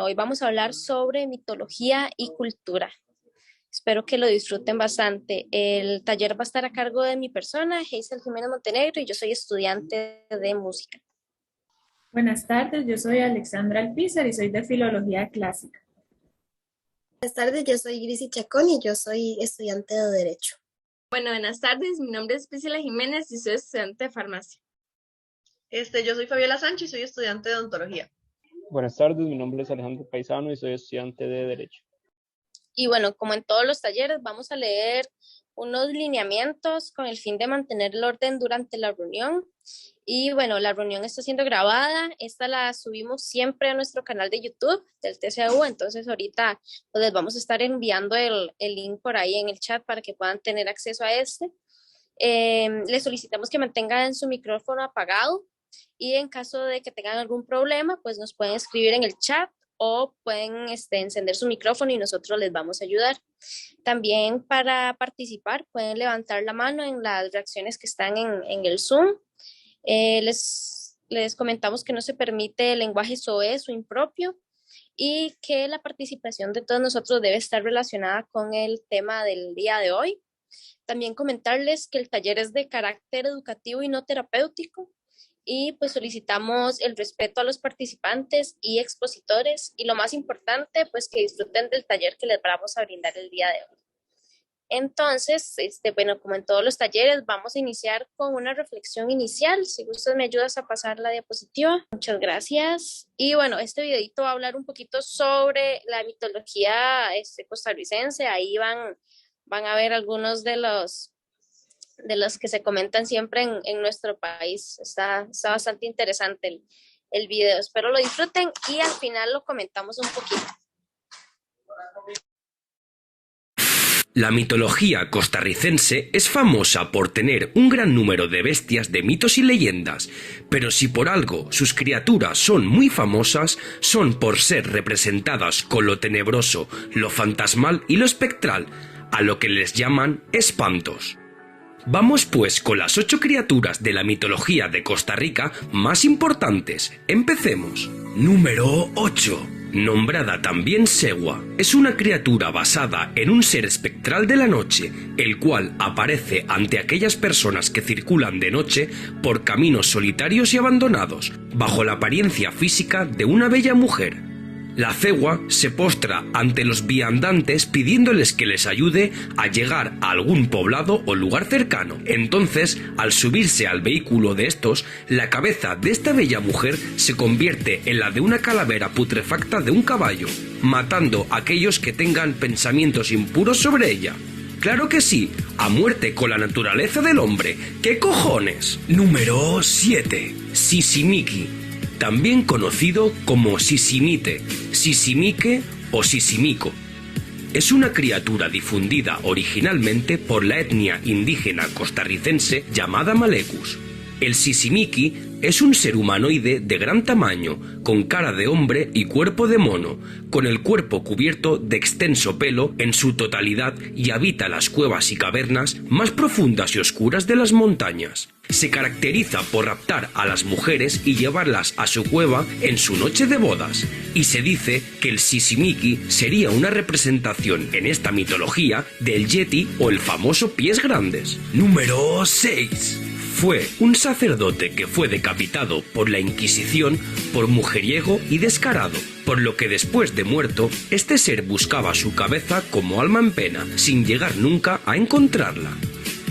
Hoy vamos a hablar sobre mitología y cultura. Espero que lo disfruten bastante. El taller va a estar a cargo de mi persona, Hazel Jiménez Montenegro, y yo soy estudiante de música. Buenas tardes, yo soy Alexandra Alpizar y soy de Filología Clásica. Buenas tardes, yo soy Grisi Chacón y yo soy estudiante de Derecho. Bueno, buenas tardes, mi nombre es Priscila Jiménez y soy estudiante de farmacia. Yo soy Fabiola Sánchez y soy estudiante de odontología. Buenas tardes, mi nombre es Alejandro Paisano y soy estudiante de Derecho. Y bueno, como en todos los talleres, vamos a leer unos lineamientos con el fin de mantener el orden durante la reunión. Y bueno, la reunión está siendo grabada, esta la subimos siempre a nuestro canal de YouTube del TCU, entonces ahorita pues, les vamos a estar enviando el link por ahí en el chat para que puedan tener acceso a este. Les solicitamos que mantengan su micrófono apagado y en caso de que tengan algún problema, pues nos pueden escribir en el chat o pueden encender su micrófono y nosotros les vamos a ayudar. También para participar pueden levantar la mano en las reacciones que están en el Zoom. Les comentamos que no se permite el lenguaje soez o impropio y que la participación de todos nosotros debe estar relacionada con el tema del día de hoy. También comentarles que el taller es de carácter educativo y no terapéutico y pues solicitamos el respeto a los participantes y expositores y lo más importante pues que disfruten del taller que les vamos a brindar el día de hoy. Entonces, bueno, como en todos los talleres, vamos a iniciar con una reflexión inicial. Si gustas, me ayudas a pasar la diapositiva. Muchas gracias. Y bueno, este videito va a hablar un poquito sobre la mitología costarricense. Ahí van a ver algunos de los que se comentan siempre en nuestro país. Está bastante interesante el video. Espero lo disfruten y al final lo comentamos un poquito. La mitología costarricense es famosa por tener un gran número de bestias de mitos y leyendas, pero si por algo sus criaturas son muy famosas, son por ser representadas con lo tenebroso, lo fantasmal y lo espectral, a lo que les llaman espantos. Vamos pues con las 8 criaturas de la mitología de Costa Rica más importantes. Empecemos. Número 8. Nombrada también Segua, es una criatura basada en un ser espectral de la noche, el cual aparece ante aquellas personas que circulan de noche por caminos solitarios y abandonados, bajo la apariencia física de una bella mujer. La cegua se postra ante los viandantes pidiéndoles que les ayude a llegar a algún poblado o lugar cercano. Entonces, al subirse al vehículo de estos, la cabeza de esta bella mujer se convierte en la de una calavera putrefacta de un caballo, matando a aquellos que tengan pensamientos impuros sobre ella. ¡Claro que sí! ¡A muerte con la naturaleza del hombre! ¿Qué cojones? Número 7. Sisimiki. También conocido como Sisimite, Sisimique o Sisimico. Es una criatura difundida originalmente por la etnia indígena costarricense llamada Malecus. El Sisimiki es un ser humanoide de gran tamaño, con cara de hombre y cuerpo de mono, con el cuerpo cubierto de extenso pelo en su totalidad y habita las cuevas y cavernas más profundas y oscuras de las montañas. Se caracteriza por raptar a las mujeres y llevarlas a su cueva en su noche de bodas, y se dice que el Sisimiki sería una representación en esta mitología del Yeti o el famoso Pies Grandes. Número 6. Fue un sacerdote que fue decapitado por la Inquisición por mujeriego y descarado, por lo que después de muerto, este ser buscaba su cabeza como alma en pena, sin llegar nunca a encontrarla.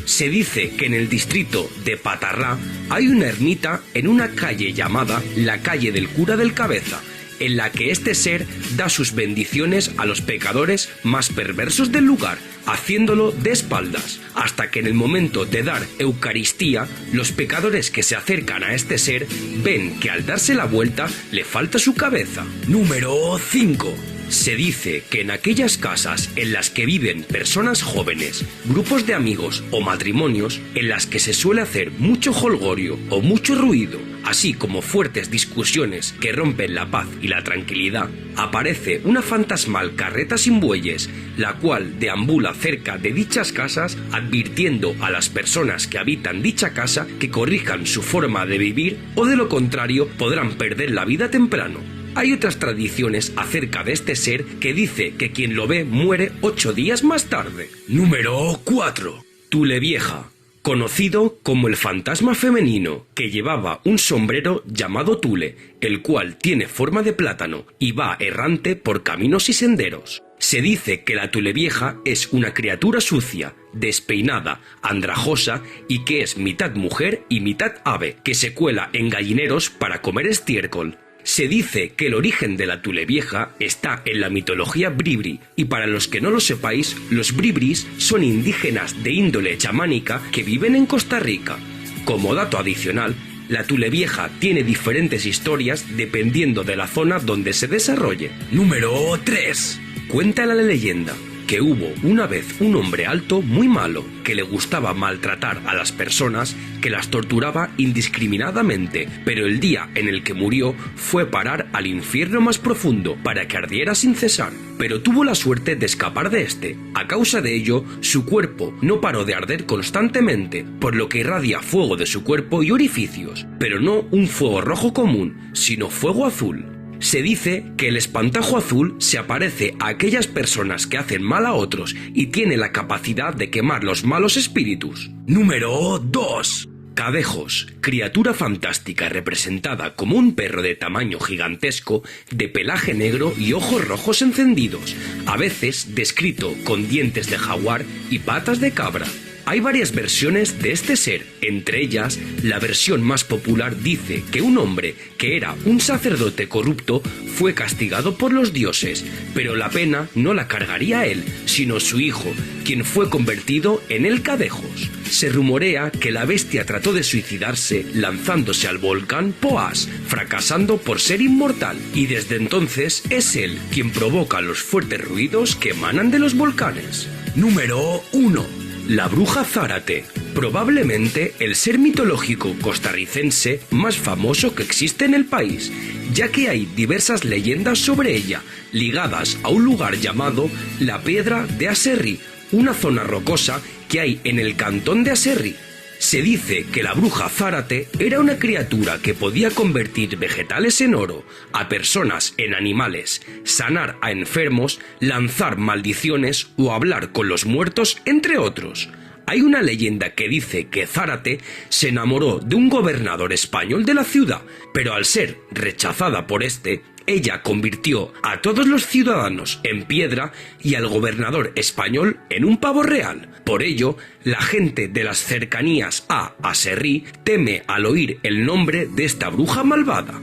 Se dice que en el distrito de Patarrá hay una ermita en una calle llamada la calle del cura del Cabeza, en la que este ser da sus bendiciones a los pecadores más perversos del lugar, haciéndolo de espaldas, hasta que en el momento de dar Eucaristía, los pecadores que se acercan a este ser ven que al darse la vuelta le falta su cabeza. Número 5. Se dice que en aquellas casas en las que viven personas jóvenes, grupos de amigos o matrimonios, en las que se suele hacer mucho jolgorio o mucho ruido, así como fuertes discusiones que rompen la paz y la tranquilidad, aparece una fantasmal carreta sin bueyes, la cual deambula cerca de dichas casas advirtiendo a las personas que habitan dicha casa que corrijan su forma de vivir o de lo contrario podrán perder la vida temprano. Hay otras tradiciones acerca de este ser que dice que quien lo ve muere 8 días más tarde. Número 4. Tule Vieja. Conocido como el fantasma femenino, que llevaba un sombrero llamado tule, el cual tiene forma de plátano y va errante por caminos y senderos. Se dice que la Tule Vieja es una criatura sucia, despeinada, andrajosa y que es mitad mujer y mitad ave, que se cuela en gallineros para comer estiércol. Se dice que el origen de la Tule Vieja está en la mitología bribri, y para los que no lo sepáis, los bribris son indígenas de índole chamánica que viven en Costa Rica. Como dato adicional, la Tule Vieja tiene diferentes historias dependiendo de la zona donde se desarrolle. Número 3. Cuenta la leyenda que hubo una vez un hombre alto muy malo que le gustaba maltratar a las personas, que las torturaba indiscriminadamente, pero el día en el que murió fue parar al infierno más profundo para que ardiera sin cesar, pero tuvo la suerte de escapar de este. A causa de ello, su cuerpo no paró de arder constantemente, por lo que irradia fuego de su cuerpo y orificios, pero no un fuego rojo común, sino fuego azul. Se dice que el espantajo azul se aparece a aquellas personas que hacen mal a otros y tiene la capacidad de quemar los malos espíritus. Número 2. Cadejos, criatura fantástica representada como un perro de tamaño gigantesco, de pelaje negro y ojos rojos encendidos, a veces descrito con dientes de jaguar y patas de cabra. Hay varias versiones de este ser, entre ellas, la versión más popular dice que un hombre que era un sacerdote corrupto fue castigado por los dioses, pero la pena no la cargaría él, sino su hijo, quien fue convertido en el Cadejos. Se rumorea que la bestia trató de suicidarse lanzándose al volcán Poás, fracasando por ser inmortal, y desde entonces es él quien provoca los fuertes ruidos que emanan de los volcanes. Número 1. La bruja Zárate, probablemente el ser mitológico costarricense más famoso que existe en el país, ya que hay diversas leyendas sobre ella, ligadas a un lugar llamado la Piedra de Aserrí, una zona rocosa que hay en el cantón de Aserrí. Se dice que la bruja Zárate era una criatura que podía convertir vegetales en oro, a personas en animales, sanar a enfermos, lanzar maldiciones o hablar con los muertos, entre otros. Hay una leyenda que dice que Zárate se enamoró de un gobernador español de la ciudad, pero al ser rechazada por este, ella convirtió a todos los ciudadanos en piedra y al gobernador español en un pavo real. Por ello, la gente de las cercanías a Aserrí teme al oír el nombre de esta bruja malvada.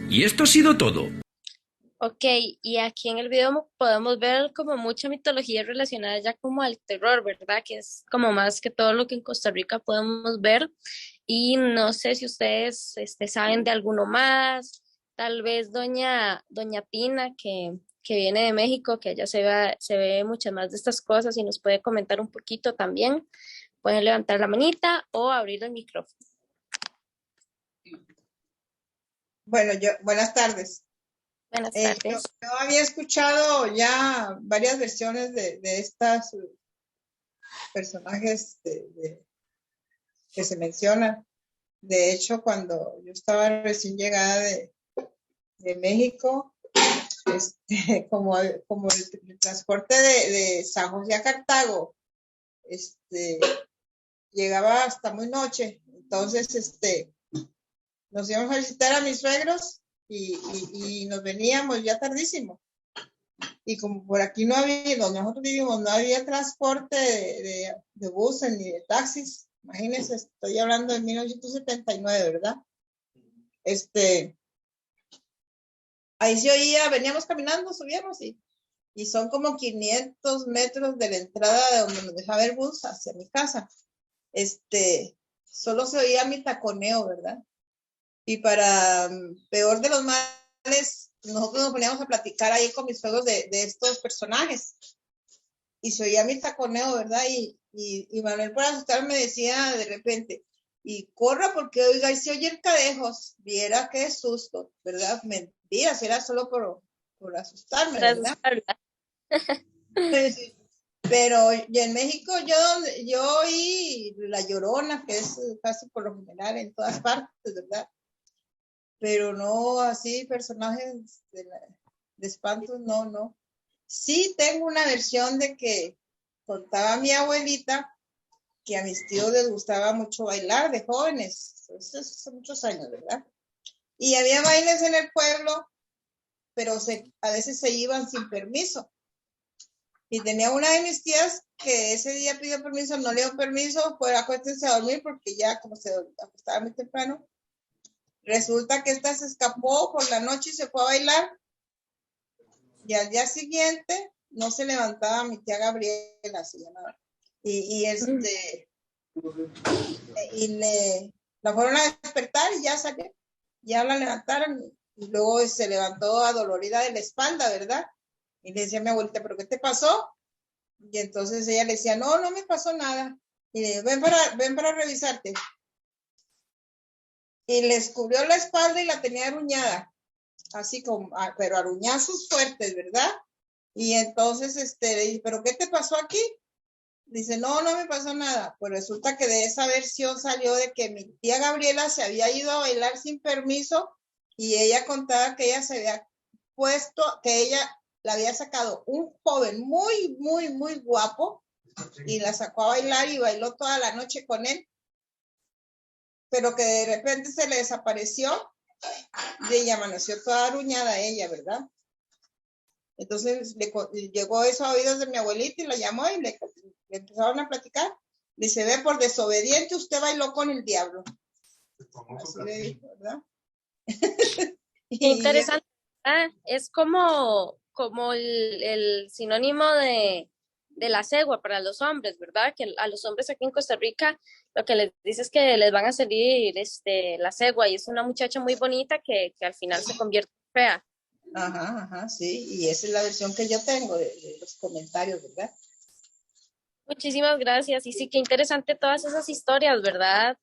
Y esto ha sido todo. Ok, y aquí en el video podemos ver como mucha mitología relacionada ya como al terror, ¿verdad? Que es como más que todo lo que en Costa Rica podemos ver. Y no sé si ustedes saben de alguno más. Tal vez doña Pina, que viene de México, que allá se ve muchas más de estas cosas y nos puede comentar un poquito también. Pueden levantar la manita o abrir el micrófono. Bueno, buenas tardes. Buenas tardes. Yo había escuchado ya varias versiones de estos personajes que se mencionan. De hecho, cuando yo estaba recién llegada de México, como el transporte de San José a Cartago, llegaba hasta muy noche. Entonces, nos íbamos a visitar a mis suegros y nos veníamos ya tardísimo. Y como por aquí no había, donde nosotros vivimos, no había transporte de buses ni de taxis. Imagínense, estoy hablando de 1979, ¿verdad? Ahí se oía, veníamos caminando, subíamos y son como 500 metros de la entrada de donde nos dejaba el bus hacia mi casa. Solo se oía mi taconeo, ¿verdad? Y para peor de los males, nosotros nos poníamos a platicar ahí con mis suegros de estos personajes. Y se oía mi taconeo, ¿verdad? Y Manuel, por asustarme, me decía de repente, y corra porque, oiga, y se oye el Cadejos, viera qué susto, ¿verdad? Mentiras, era solo por asustarme, ¿verdad? Sí. Pero y en México yo oí La Llorona, que es casi por lo general en todas partes, ¿verdad? pero no así personajes de espantos, no, no. Sí tengo una versión de que contaba mi abuelita que a mis tíos les gustaba mucho bailar de jóvenes, eso es hace muchos años, ¿verdad? Y había bailes en el pueblo, pero a veces se iban sin permiso. Y tenía una de mis tías que ese día pidió permiso, no le dio permiso, pues acuéstense a dormir porque ya como se acostaba muy temprano. Resulta que esta se escapó por la noche y se fue a bailar. Y al día siguiente no se levantaba mi tía Gabriela, se llamaba. Y la fueron a despertar y ya salió. Ya la levantaron y luego se levantó adolorida de la espalda, ¿verdad? Y le decía a mi abuelita, ¿pero qué te pasó? Y entonces ella le decía, no, no me pasó nada. Y le digo, ven para revisarte. Y le descubrió la espalda y la tenía aruñada, así como, pero aruñazos fuertes, ¿verdad? Y entonces le dice, ¿pero qué te pasó aquí? Dice, no, no me pasó nada. Pues resulta que de esa versión salió de que mi tía Gabriela se había ido a bailar sin permiso y ella contaba que ella se había puesto, que ella la había sacado un joven muy, muy, muy guapo y la sacó a bailar y bailó toda la noche con él, pero que de repente se le desapareció y ella amaneció toda aruñada ella, ¿verdad? Entonces llegó eso a oídos de mi abuelita y la llamó y le empezaron a platicar. Dice, ve, por desobediente usted bailó con el diablo. Así le dijo, ¿verdad? Interesante. Es como el sinónimo de la cegua para los hombres, ¿verdad? Que a los hombres aquí en Costa Rica lo que les dice es que les van a salir la cegua y es una muchacha muy bonita que al final se convierte en fea. Ajá, sí, y esa es la versión que yo tengo de los comentarios, ¿verdad? Muchísimas gracias. Y sí, qué interesante todas esas historias, ¿verdad?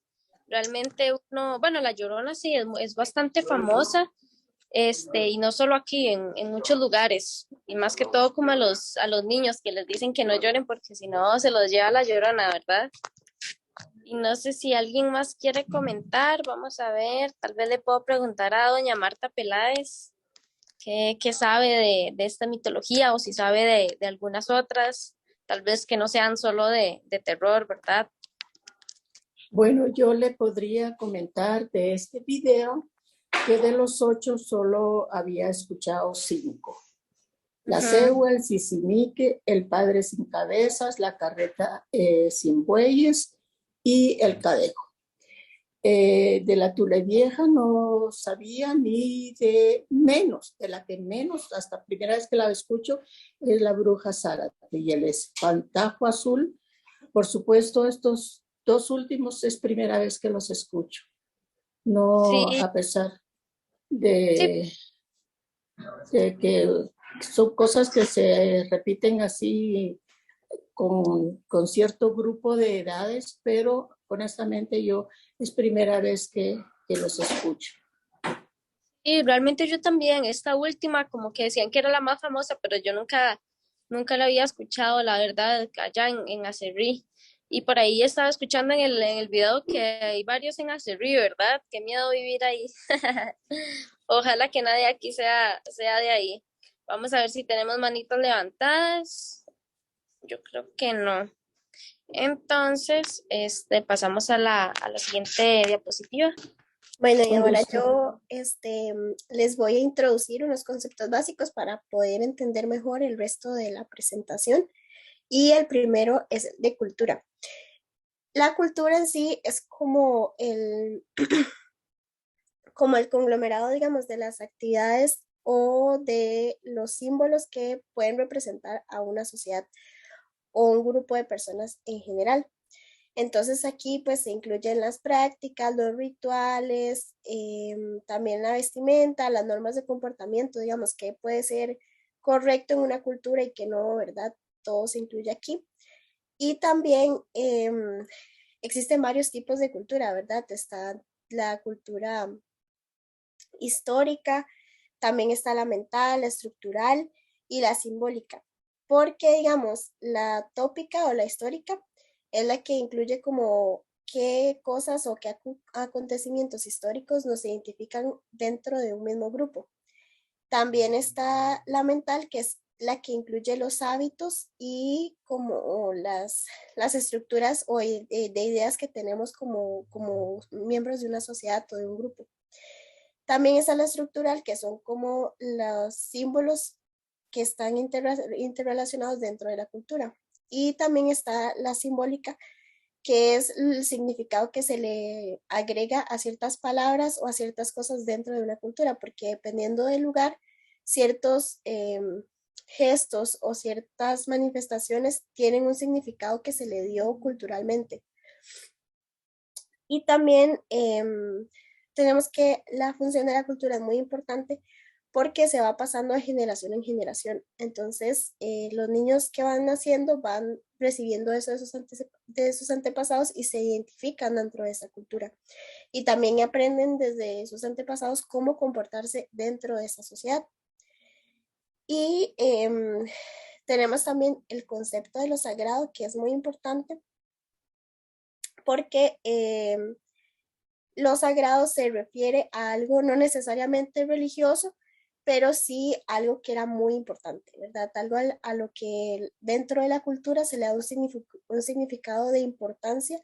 Realmente bueno, La Llorona sí es bastante famosa, y no solo aquí, en muchos lugares, y más que todo como a los niños que les dicen que no lloren porque si no se los lleva la Llorona, ¿verdad? Y no sé si alguien más quiere comentar, vamos a ver, tal vez le puedo preguntar a doña Marta Peláez qué sabe de esta mitología o si sabe de algunas otras, tal vez que no sean solo de terror, ¿verdad? Bueno, yo le podría comentar de este video que de los 8 solo había escuchado 5. La cegua, el sisimique, el padre sin cabezas, la carreta sin bueyes y el cadejo. De la Tule Vieja no sabía ni de menos, de la que menos, hasta primera vez que la escucho, es la bruja Zárate y el espantajo azul. Por supuesto, estos 2 últimos es primera vez que los escucho. No, sí. A pesar de que son cosas que se repiten así con cierto grupo de edades, pero honestamente yo es primera vez que los escucho. Y realmente yo también, esta última como que decían que era la más famosa, pero yo nunca la había escuchado, la verdad, allá en Acerrí. Y por ahí estaba escuchando en el video que hay varios en Acerrí, ¿verdad? Qué miedo vivir ahí. Ojalá que nadie aquí sea de ahí. Vamos a ver si tenemos manitos levantadas. Yo creo que no. Entonces, pasamos a la siguiente diapositiva. Bueno, y ahora yo les voy a introducir unos conceptos básicos para poder entender mejor el resto de la presentación. Y el primero es el de cultura. La cultura en sí es como el conglomerado, digamos, de las actividades o de los símbolos que pueden representar a una sociedad o un grupo de personas en general. Entonces aquí pues se incluyen las prácticas, los rituales, también la vestimenta, las normas de comportamiento, digamos, que puede ser correcto en una cultura y que no, ¿verdad? Todo se incluye aquí. Y también existen varios tipos de cultura, ¿verdad? Está la cultura histórica, también está la mental, la estructural y la simbólica. Porque, digamos, la tópica o la histórica es la que incluye como qué cosas o qué acontecimientos históricos nos identifican dentro de un mismo grupo. También está la mental, que es la que incluye los hábitos y como las estructuras o de ideas que tenemos como miembros de una sociedad o de un grupo. También está la estructural, que son como los símbolos que están interrelacionados dentro de la cultura. Y también está la simbólica, que es el significado que se le agrega a ciertas palabras o a ciertas cosas dentro de una cultura, porque dependiendo del lugar, ciertos gestos o ciertas manifestaciones tienen un significado que se le dio culturalmente. Y también tenemos que la función de la cultura es muy importante porque se va pasando de generación en generación. Entonces, los niños que van naciendo van recibiendo eso de sus antepasados y se identifican dentro de esa cultura. Y también aprenden desde sus antepasados cómo comportarse dentro de esa sociedad. Y tenemos también el concepto de lo sagrado, que es muy importante porque lo sagrado se refiere a algo no necesariamente religioso, pero sí algo que era muy importante, ¿verdad? Algo a lo que dentro de la cultura se le da un significado de importancia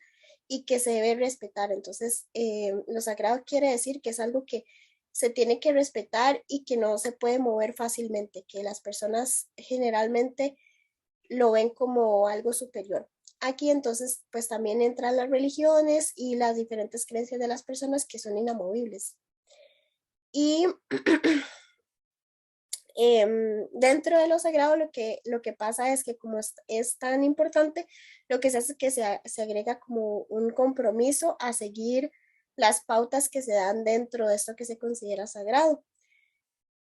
y que se debe respetar. Entonces, lo sagrado quiere decir que es algo que se tiene que respetar y que no se puede mover fácilmente, que las personas generalmente lo ven como algo superior. Aquí entonces pues también entran las religiones y las diferentes creencias de las personas que son inamovibles. Y dentro de lo sagrado lo que pasa es que como es tan importante, lo que se hace es que se agrega como un compromiso a seguir las pautas que se dan dentro de esto que se considera sagrado.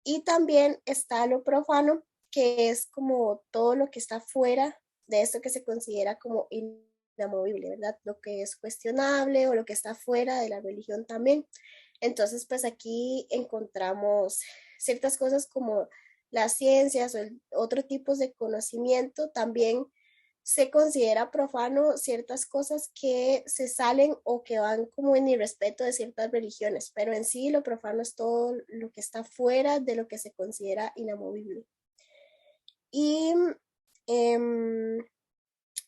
Y también está lo profano, que es como todo lo que está fuera de esto que se considera como inamovible, ¿verdad? Lo que es cuestionable o lo que está fuera de la religión también. Entonces, pues aquí encontramos ciertas cosas como las ciencias o otro tipo de conocimiento. También se considera profano ciertas cosas que se salen o que van como en irrespeto de ciertas religiones, pero en sí lo profano es todo lo que está fuera de lo que se considera inamovible. Y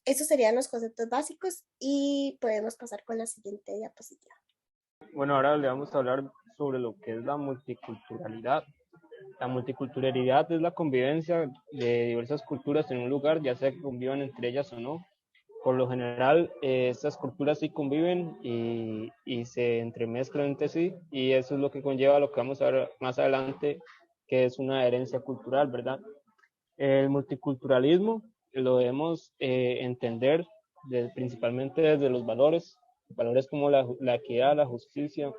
esos serían los conceptos básicos y podemos pasar con la siguiente diapositiva. Bueno, ahora le vamos a hablar sobre lo que es la multiculturalidad. La multiculturalidad es la convivencia de diversas culturas en un lugar, ya sea que convivan entre ellas o no. Por lo general, estas culturas sí conviven y se entremezclan entre sí, y eso es lo que conlleva lo que vamos a ver más adelante, que es una herencia cultural, ¿verdad? El multiculturalismo lo debemos entender principalmente desde los valores como la equidad, la justicia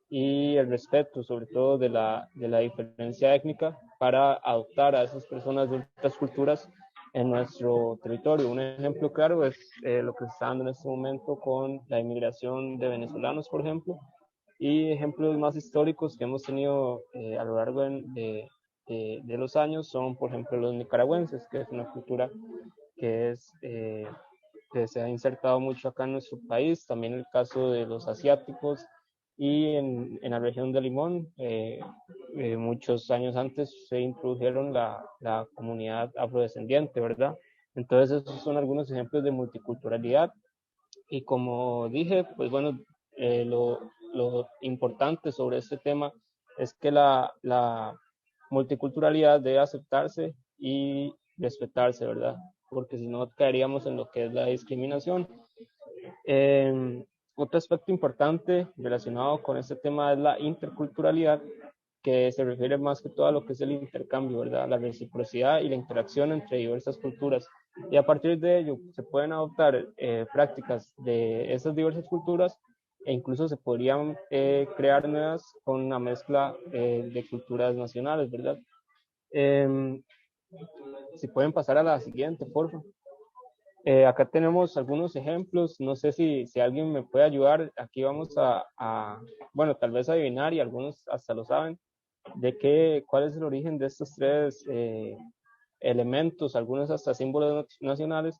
y el respeto, sobre todo de la diferencia étnica, para adoptar a esas personas de otras culturas en nuestro territorio. Un ejemplo claro es lo que se está dando en este momento con la inmigración de venezolanos, por ejemplo, y ejemplos más históricos que hemos tenido a lo largo de los años son, por ejemplo, los nicaragüenses, que es una cultura que que se ha insertado mucho acá en nuestro país. También el caso de los asiáticos y en la región de Limón, muchos años antes se introdujeron la comunidad afrodescendiente, ¿verdad? Entonces esos son algunos ejemplos de multiculturalidad y como dije, pues bueno, lo importante sobre este tema es que la multiculturalidad debe aceptarse y respetarse, ¿verdad? Porque si no caeríamos en lo que es la discriminación. Otro aspecto importante relacionado con este tema es la interculturalidad, que se refiere más que todo a lo que es el intercambio, ¿verdad? La reciprocidad y la interacción entre diversas culturas. Y a partir de ello se pueden adoptar prácticas de esas diversas culturas e incluso se podrían crear nuevas con una mezcla de culturas nacionales, ¿verdad? Si pueden pasar a la siguiente, por favor. Acá tenemos algunos ejemplos, no sé si alguien me puede ayudar, aquí vamos bueno, tal vez adivinar y algunos hasta lo saben, cuál es el origen de estos tres elementos, algunos hasta símbolos nacionales,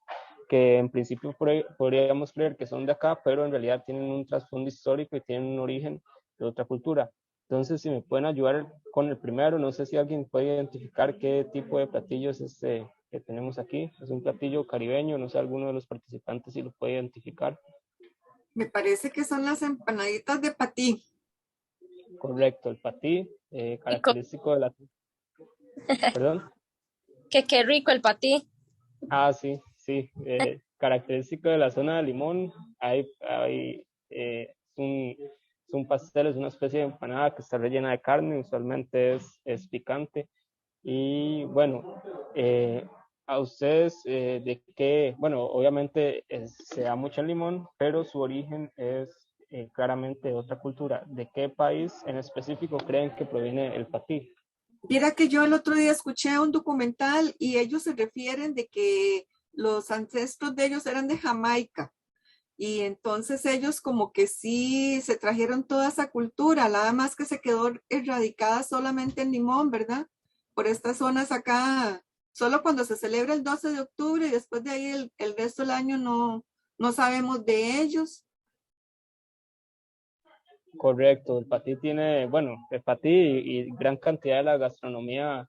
que en principio podríamos creer que son de acá, pero en realidad tienen un trasfondo histórico y tienen un origen de otra cultura. Entonces, si me pueden ayudar con el primero, no sé si alguien puede identificar qué tipo de platillo es este que tenemos aquí. Es un platillo caribeño, no sé, alguno de los participantes si lo puede identificar. Me parece que son las empanaditas de patí. Correcto, el patí, característico de la... ¿Perdón? Que qué rico el patí. Ah, sí, sí, característico de la zona de Limón, es un pastel, es una especie de empanada que está rellena de carne, usualmente es picante. Y bueno, a ustedes, ¿de qué? Bueno, obviamente se da mucho en Limón, pero su origen es claramente de otra cultura. ¿De qué país en específico creen que proviene el patí? Mira que yo el otro día escuché un documental y ellos se refieren de que los ancestros de ellos eran de Jamaica y entonces ellos como que sí se trajeron toda esa cultura, nada más que se quedó erradicada solamente en Limón, ¿verdad? Por estas zonas acá, solo cuando se celebra el 12 de octubre y después de ahí el resto del año no sabemos de ellos. Correcto, el patí tiene, bueno, el patí y gran cantidad de la gastronomía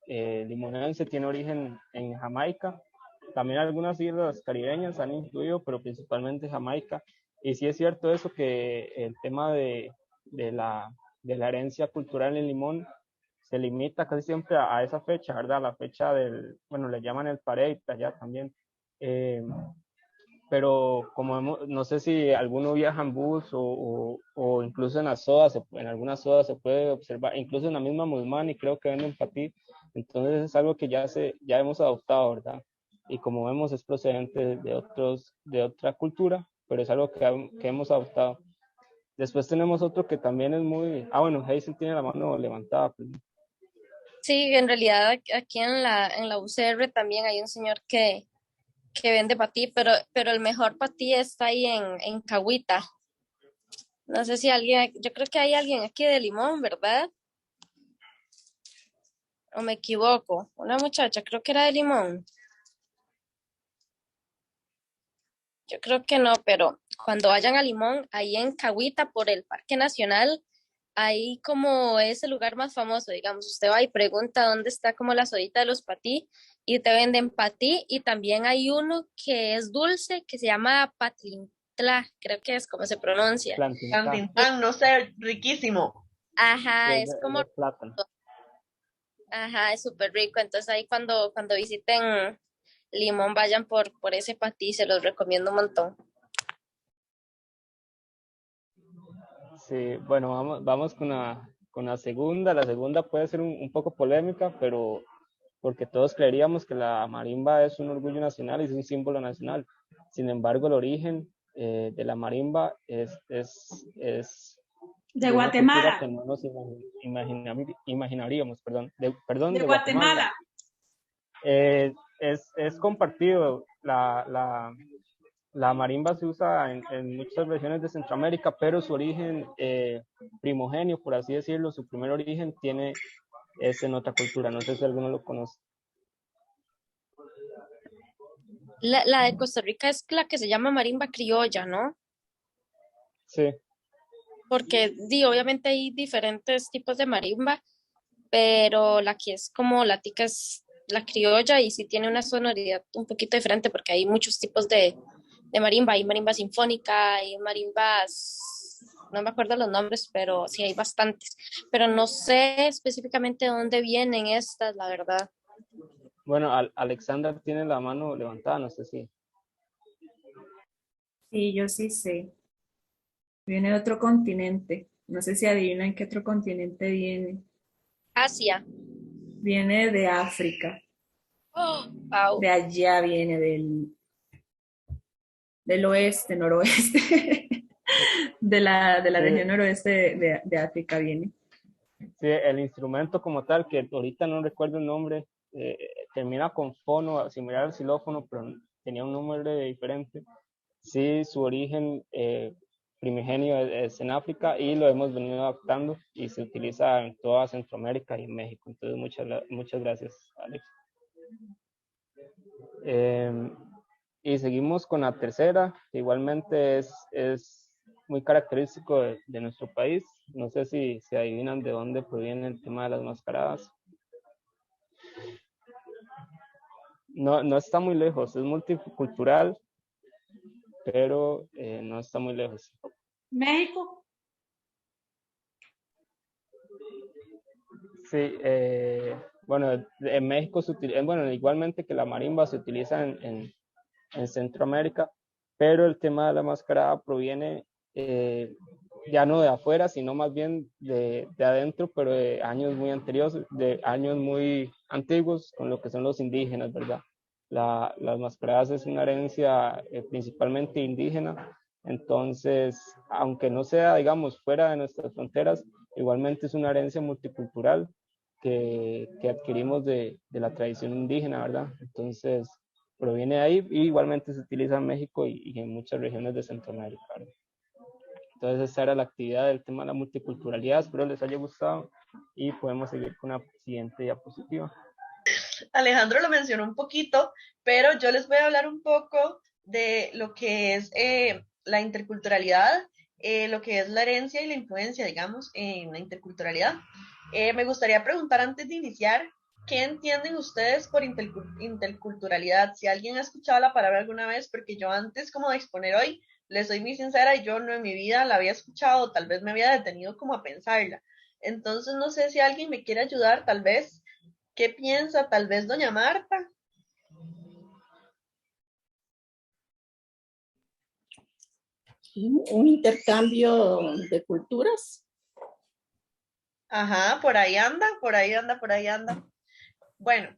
limonense tiene origen en Jamaica. También algunas islas caribeñas han incluido, pero principalmente Jamaica. Y sí es cierto eso que el tema de la, de la herencia cultural en Limón se limita casi siempre a esa fecha, ¿verdad? La fecha del, bueno, le llaman el parade allá también. Pero como no sé si alguno viaja en bus o incluso en las sodas, en algunas sodas se puede observar, incluso en la misma Mulmani creo que venden patí, entonces es algo que ya hemos adoptado, ¿verdad? Y como vemos es procedente de otra cultura, pero es algo que hemos adoptado. Después tenemos otro que también es muy, bueno, Hazel tiene la mano levantada. Pues. Sí, en realidad aquí en la UCR también hay un señor que vende patí, pero el mejor patí está ahí en Cahuita. No sé si alguien, yo creo que hay alguien aquí de Limón, ¿verdad? ¿O me equivoco? Una muchacha, creo que era de Limón. Yo creo que no, pero cuando vayan a Limón, ahí en Cahuita, por el Parque Nacional, ahí como es el lugar más famoso, digamos, usted va y pregunta dónde está como la sodita de los patí y te venden patí y también hay uno que es dulce que se llama patlintla, creo que es como se pronuncia. Tantintán, no sé, riquísimo. Ajá, es Es como, de plátano. ajá, es súper rico. Entonces ahí cuando visiten Limón, vayan por ese patí, se los recomiendo un montón. Sí, bueno, vamos con la segunda. La segunda puede ser un poco polémica, pero porque todos creeríamos que la marimba es un orgullo nacional y es un símbolo nacional. Sin embargo, el origen de la marimba es De una cultura Guatemala. que no nos imaginaríamos, perdón, De de Guatemala. Guatemala. Es compartido, la marimba se usa en muchas regiones de Centroamérica, pero su origen primogenio, por así decirlo, su primer origen es en otra cultura. No sé si alguno lo conoce. La de Costa Rica es la que se llama marimba criolla, ¿no? Sí, Porque obviamente hay diferentes tipos de marimba, pero la que es como la tica es la criolla y sí tiene una sonoridad un poquito diferente porque hay muchos tipos de marimba. Hay marimba sinfónica, hay marimbas, no me acuerdo los nombres, pero sí hay bastantes. Pero no sé específicamente dónde vienen estas, la verdad. bueno, Alexandra tiene la mano levantada, no sé si. Sí, yo sí sé. Viene de otro continente. No sé si adivinan qué otro continente viene. Asia. Viene de África. Oh, wow. De allá viene del oeste, noroeste. De la región Sí, noroeste de África viene. sí, el instrumento como tal, que ahorita no recuerdo el nombre, termina con fono, similar al xilófono, pero tenía un nombre diferente. Sí, su origen primigenio es en África y lo hemos venido adaptando y se utiliza en toda Centroamérica y en México. Entonces, muchas gracias, Alex. Y seguimos con la tercera, que igualmente es muy característico de nuestro país. No sé si se adivinan de dónde proviene el tema de las mascaradas. No, no está muy lejos, es multicultural, pero no está muy lejos. México. Sí, bueno, en México se utiliza, bueno, igualmente que la marimba se utiliza en Centroamérica, pero el tema de la mascarada proviene ya no de afuera, sino más bien de adentro, pero de años muy anteriores, de años muy antiguos, con lo que son los indígenas, ¿verdad? Las mascaradas es una herencia principalmente indígena, entonces, aunque no sea, digamos, fuera de nuestras fronteras, igualmente es una herencia multicultural que adquirimos de la tradición indígena, ¿verdad? Entonces, proviene de ahí y igualmente se utiliza en México y en muchas regiones de Centroamérica, ¿verdad? Entonces, esa era la actividad del tema de la multiculturalidad. Espero les haya gustado y podemos seguir con la siguiente diapositiva. Alejandro lo mencionó un poquito, pero yo les voy a hablar un poco de lo que es la interculturalidad, lo que es la herencia y la influencia, digamos, en la interculturalidad. Me gustaría preguntar antes de iniciar, ¿qué entienden ustedes por interculturalidad? Si alguien ha escuchado la palabra alguna vez, porque yo antes como de exponer hoy, les soy muy sincera, yo no en mi vida la había escuchado, tal vez me había detenido como a pensarla. Entonces no sé si alguien me quiere ayudar, tal vez. ¿Qué piensa tal vez doña Marta? Un intercambio de culturas. Ajá, por ahí anda, por ahí anda, por ahí anda. Bueno,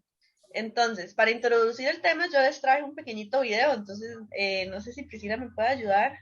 entonces, para introducir el tema, yo les traje un pequeñito video, entonces no sé si Priscila me puede ayudar.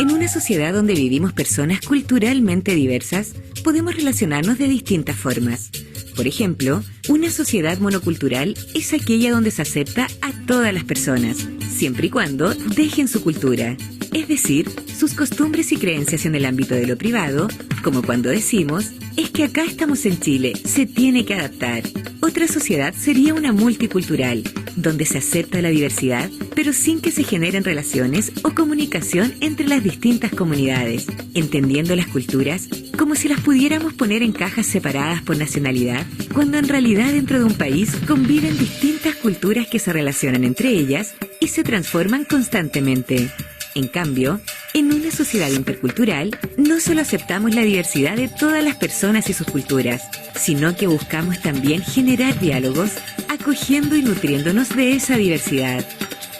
En una sociedad donde vivimos personas culturalmente diversas, podemos relacionarnos de distintas formas. Por ejemplo, una sociedad monocultural es aquella donde se acepta a todas las personas, siempre y cuando dejen su cultura, es decir, sus costumbres y creencias en el ámbito de lo privado, como cuando decimos, es que acá estamos en Chile, se tiene que adaptar. Otra sociedad sería una multicultural, donde se acepta la diversidad, pero sin que se generen relaciones o comunicación entre las distintas comunidades, entendiendo las culturas como si las pudiéramos poner en cajas separadas por nacionalidad, cuando en realidad dentro de un país conviven distintas culturas que se relacionan entre ellas y se transforman constantemente. En cambio, en una sociedad intercultural, no solo aceptamos la diversidad de todas las personas y sus culturas, sino que buscamos también generar diálogos, acogiendo y nutriéndonos de esa diversidad.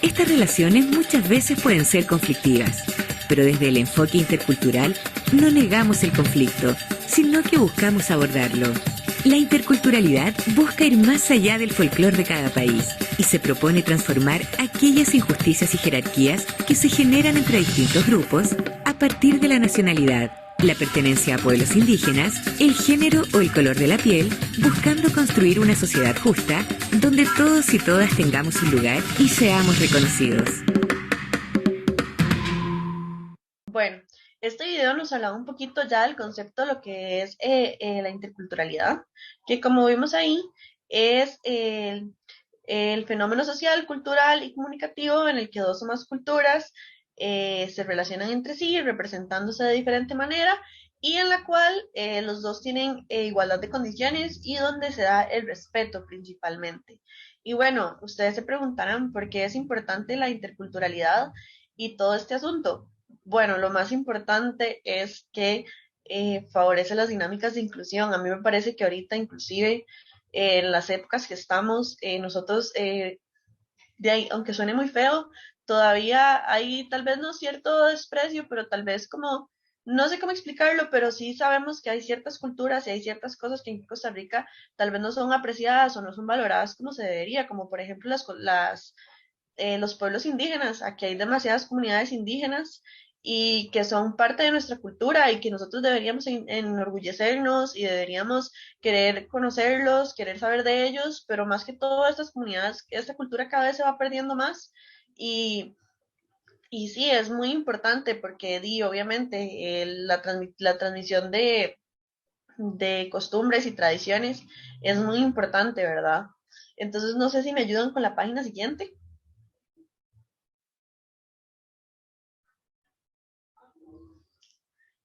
Estas relaciones muchas veces pueden ser conflictivas, pero desde el enfoque intercultural no negamos el conflicto, sino que buscamos abordarlo. La interculturalidad busca ir más allá del folclore de cada país y se propone transformar aquellas injusticias y jerarquías que se generan entre distintos grupos a partir de la nacionalidad, la pertenencia a pueblos indígenas, el género o el color de la piel, buscando construir una sociedad justa donde todos y todas tengamos un lugar y seamos reconocidos. Bueno, este video nos hablaba un poquito ya del concepto de lo que es la interculturalidad, que como vimos ahí es el fenómeno social, cultural y comunicativo en el que dos o más culturas se relacionan entre sí, representándose de diferente manera y en la cual los dos tienen igualdad de condiciones y donde se da el respeto principalmente. Y bueno, ustedes se preguntarán por qué es importante la interculturalidad y todo este asunto. Bueno, lo más importante es que favorece las dinámicas de inclusión. A mí me parece que ahorita inclusive en las épocas que estamos, nosotros, de ahí, aunque suene muy feo, todavía hay tal vez no cierto desprecio, pero tal vez como, no sé cómo explicarlo, pero sí sabemos que hay ciertas culturas y hay ciertas cosas que en Costa Rica tal vez no son apreciadas o no son valoradas como se debería, como por ejemplo los pueblos indígenas. Aquí hay demasiadas comunidades indígenas y que son parte de nuestra cultura y que nosotros deberíamos enorgullecernos y deberíamos querer conocerlos, querer saber de ellos, pero más que todo estas comunidades, esta cultura cada vez se va perdiendo más y, y sí, es muy importante porque obviamente la transmisión de costumbres y tradiciones es muy importante, ¿verdad? Entonces, no sé si me ayudan con la página siguiente.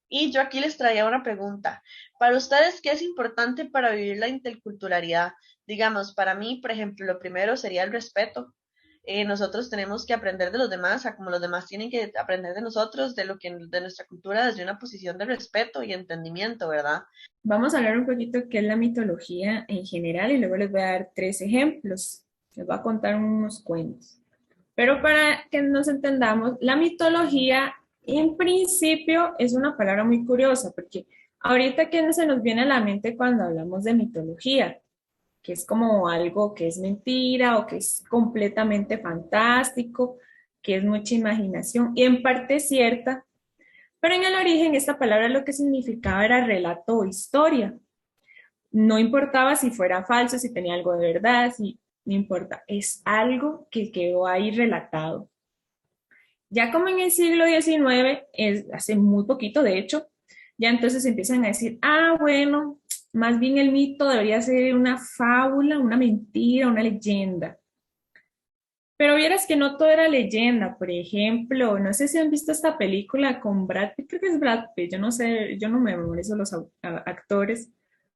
Y yo aquí les traía una pregunta. Para ustedes, ¿qué es importante para vivir la interculturalidad? Digamos, para mí, por ejemplo, lo primero sería el respeto. Nosotros tenemos que aprender de los demás, a como los demás tienen que aprender de nosotros, de nuestra cultura, desde una posición de respeto y entendimiento, ¿verdad? Vamos a hablar un poquito qué es la mitología en general y luego les voy a dar 3 ejemplos. Les voy a contar unos cuentos. Pero para que nos entendamos, la mitología en principio es una palabra muy curiosa porque ahorita que se nos viene a la mente cuando hablamos de mitología, que es como algo que es mentira o que es completamente fantástico, que es mucha imaginación y en parte cierta, pero en el origen esta palabra lo que significaba era relato o historia. No importaba si fuera falso, si tenía algo de verdad, si no importa, es algo que quedó ahí relatado. Ya como en el siglo XIX, hace muy poquito de hecho, ya entonces empiezan a decir, bueno, más bien el mito debería ser una fábula, una mentira, una leyenda. Pero vieras que no todo era leyenda. Por ejemplo, no sé si han visto esta película con Brad Pitt, creo que es Brad Pitt, yo no sé, yo no me memorizo los actores,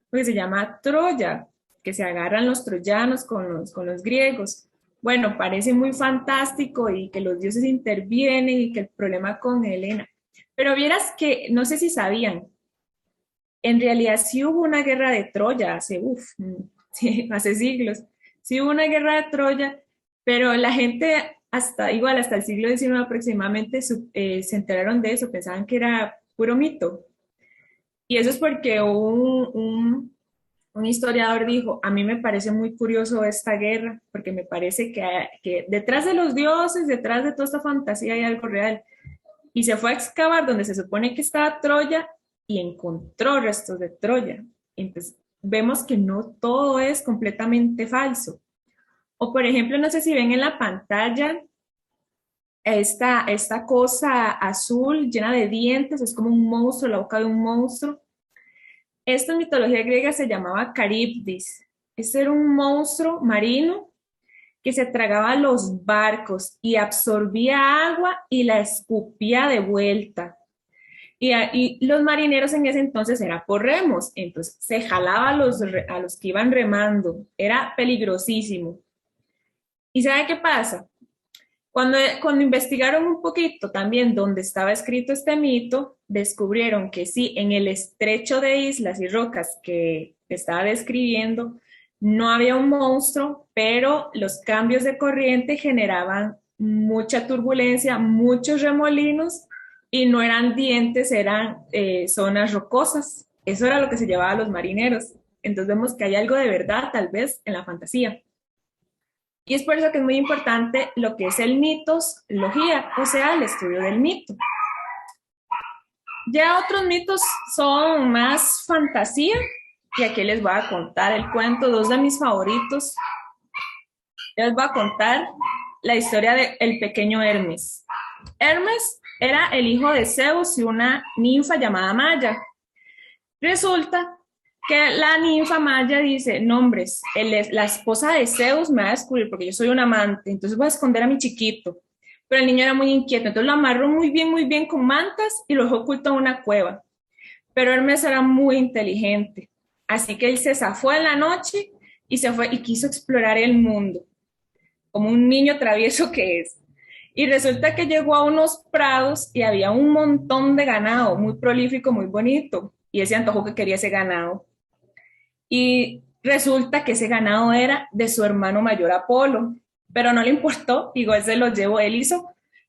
porque se llama Troya, que se agarran los troyanos con los griegos. Bueno, parece muy fantástico y que los dioses intervienen y que el problema con Helena. Pero vieras que, no sé si sabían, en realidad sí hubo una guerra de Troya hace siglos. Sí hubo una guerra de Troya, pero la gente hasta el siglo XIX aproximadamente se enteraron de eso, pensaban que era puro mito. Y eso es porque un historiador dijo, a mí me parece muy curioso esta guerra, porque me parece que detrás de los dioses, detrás de toda esta fantasía hay algo real. Y se fue a excavar donde se supone que estaba Troya y encontró restos de Troya. Entonces vemos que no todo es completamente falso. O por ejemplo, no sé si ven en la pantalla esta cosa azul llena de dientes, es como un monstruo, la boca de un monstruo. Esta en mitología griega se llamaba Caribdis. Este era un monstruo marino que se tragaba los barcos y absorbía agua y la escupía de vuelta. Y los marineros en ese entonces era por remos, entonces se jalaba a los que iban remando, era peligrosísimo. ¿Y sabe qué pasa? Cuando investigaron un poquito también dónde estaba escrito este mito, descubrieron que sí, en el estrecho de islas y rocas que estaba describiendo, no había un monstruo, pero los cambios de corriente generaban mucha turbulencia, muchos remolinos, y no eran dientes, eran zonas rocosas. Eso era lo que se llevaba a los marineros. Entonces vemos que hay algo de verdad, tal vez, en la fantasía. Y es por eso que es muy importante lo que es el mitología, o sea, el estudio del mito. Ya otros mitos son más fantasía, y aquí les voy a contar el cuento, 2 de mis favoritos. Les voy a contar la historia de el pequeño Hermes. Hermes era el hijo de Zeus y una ninfa llamada Maya. Resulta que la ninfa Maya dice, no hombres, la esposa de Zeus me va a descubrir porque yo soy un amante, entonces voy a esconder a mi chiquito. Pero el niño era muy inquieto, entonces lo amarró muy bien con mantas y lo dejó oculto en una cueva. Pero Hermes era muy inteligente, así que él se zafó en la noche y se fue y quiso explorar el mundo, como un niño travieso que es. Y resulta que llegó a unos prados y había un montón de ganado, muy prolífico, muy bonito. Y él se antojó que quería ese ganado. Y resulta que ese ganado era de su hermano mayor Apolo, pero no le importó, digo, él se los llevó, él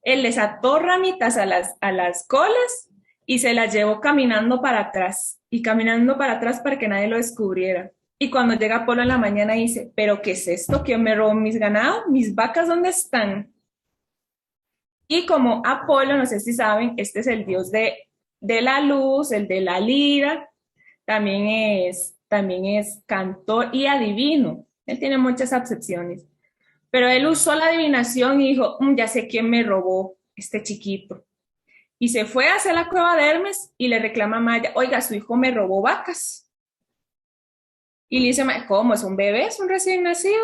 les ató ramitas a las colas y se las llevó caminando para atrás para que nadie lo descubriera. Y cuando llega Apolo en la mañana dice, ¿pero qué es esto? ¿Quién me robó mis ganados? ¿Mis vacas dónde están? Y como Apolo, no sé si saben, este es el dios de la luz, el de la lira, también es cantor y adivino. Él tiene muchas acepciones. Pero él usó la adivinación y dijo, ya sé quién me robó este chiquito. Y se fue hacia la cueva de Hermes y le reclama a Maya, oiga, su hijo me robó vacas. Y le dice, ¿cómo? ¿Es un bebé? ¿Es un recién nacido?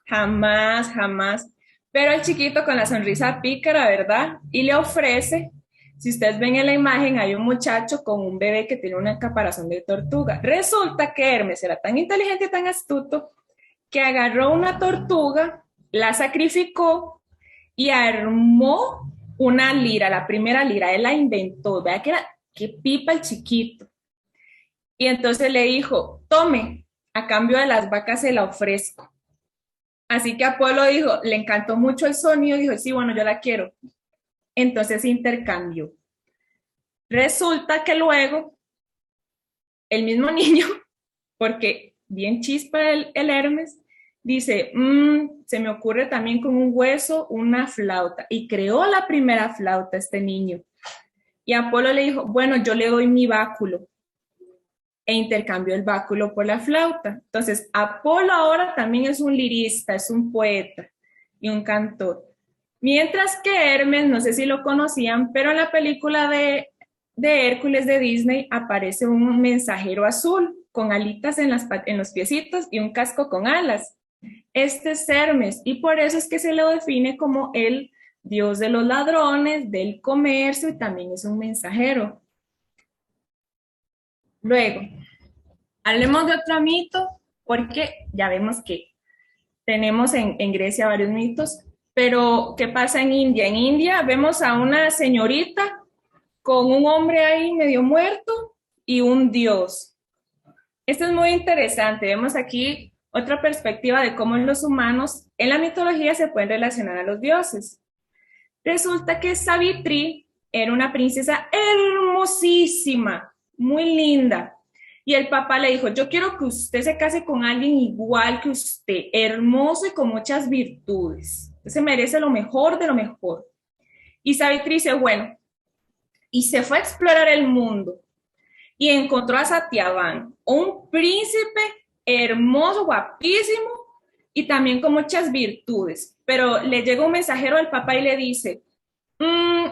Jamás, jamás. Pero el chiquito con la sonrisa pícara, ¿verdad? Y le ofrece, si ustedes ven en la imagen, hay un muchacho con un bebé que tiene una caparazón de tortuga. Resulta que Hermes era tan inteligente y tan astuto que agarró una tortuga, la sacrificó y armó una lira, la primera lira. Él la inventó. Vea que era, qué pipa el chiquito. Y entonces le dijo, tome, a cambio de las vacas se la ofrezco. Así que Apolo dijo, le encantó mucho el sonido, dijo, sí, bueno, yo la quiero. Entonces intercambió. Resulta que luego el mismo niño, porque bien chispa el Hermes, dice, se me ocurre también con un hueso una flauta. Y creó la primera flauta este niño. Y Apolo le dijo, bueno, yo le doy mi báculo. E intercambió el báculo por la flauta. Entonces, Apolo ahora también es un lirista, es un poeta y un cantor. Mientras que Hermes, no sé si lo conocían, pero en la película de Hércules de Disney aparece un mensajero azul con alitas en los piecitos y un casco con alas. Este es Hermes y por eso es que se lo define como el dios de los ladrones, del comercio y también es un mensajero. Luego, hablemos de otro mito, porque ya vemos que tenemos en Grecia varios mitos, pero ¿qué pasa en India? En India vemos a una señorita con un hombre ahí medio muerto y un dios. Esto es muy interesante, vemos aquí otra perspectiva de cómo los humanos en la mitología se pueden relacionar a los dioses. Resulta que Savitri era una princesa hermosísima, muy linda. Y el papá le dijo, yo quiero que usted se case con alguien igual que usted, hermoso y con muchas virtudes. Usted se merece lo mejor de lo mejor. Y Savitri dice, bueno, y se fue a explorar el mundo. Y encontró a Satyavan, un príncipe hermoso, guapísimo, y también con muchas virtudes. Pero le llega un mensajero al papá y le dice,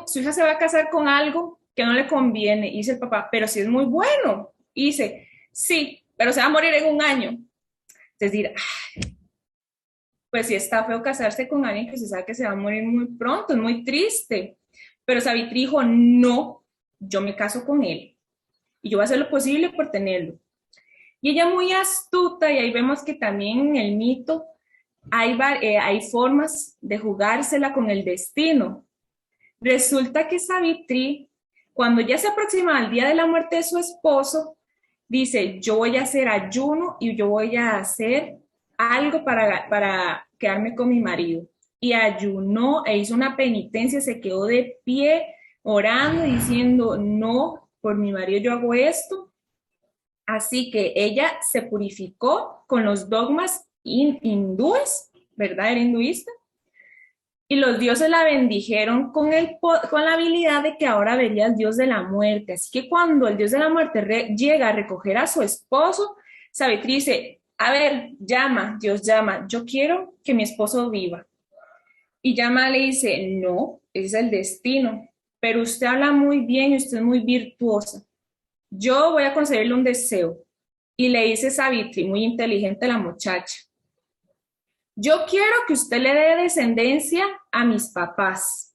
su hija se va a casar con algo que no le conviene. Y dice el papá, pero si es muy bueno. Y dice, sí, pero se va a morir en 1 año. Es decir, pues sí está feo casarse con alguien que se sabe que se va a morir muy pronto, es muy triste. Pero Savitri dijo, no, yo me caso con él. Y yo voy a hacer lo posible por tenerlo. Y ella muy astuta, y ahí vemos que también en el mito hay formas de jugársela con el destino. Resulta que Savitri, cuando ya se aproxima al día de la muerte de su esposo, dice, yo voy a hacer ayuno y yo voy a hacer algo para quedarme con mi marido. Y ayunó e hizo una penitencia, se quedó de pie orando, diciendo, no, por mi marido yo hago esto. Así que ella se purificó con los dogmas hindúes, ¿verdad? Era hinduista. Y los dioses la bendijeron con la habilidad de que ahora vería al dios de la muerte. Así que cuando el dios de la muerte llega a recoger a su esposo, Savitri dice, a ver, llama, Dios llama, yo quiero que mi esposo viva. Y Yama le dice, no, es el destino, pero usted habla muy bien y usted es muy virtuosa. Yo voy a concederle un deseo. Y le dice Savitri, muy inteligente la muchacha, yo quiero que usted le dé descendencia a mis papás.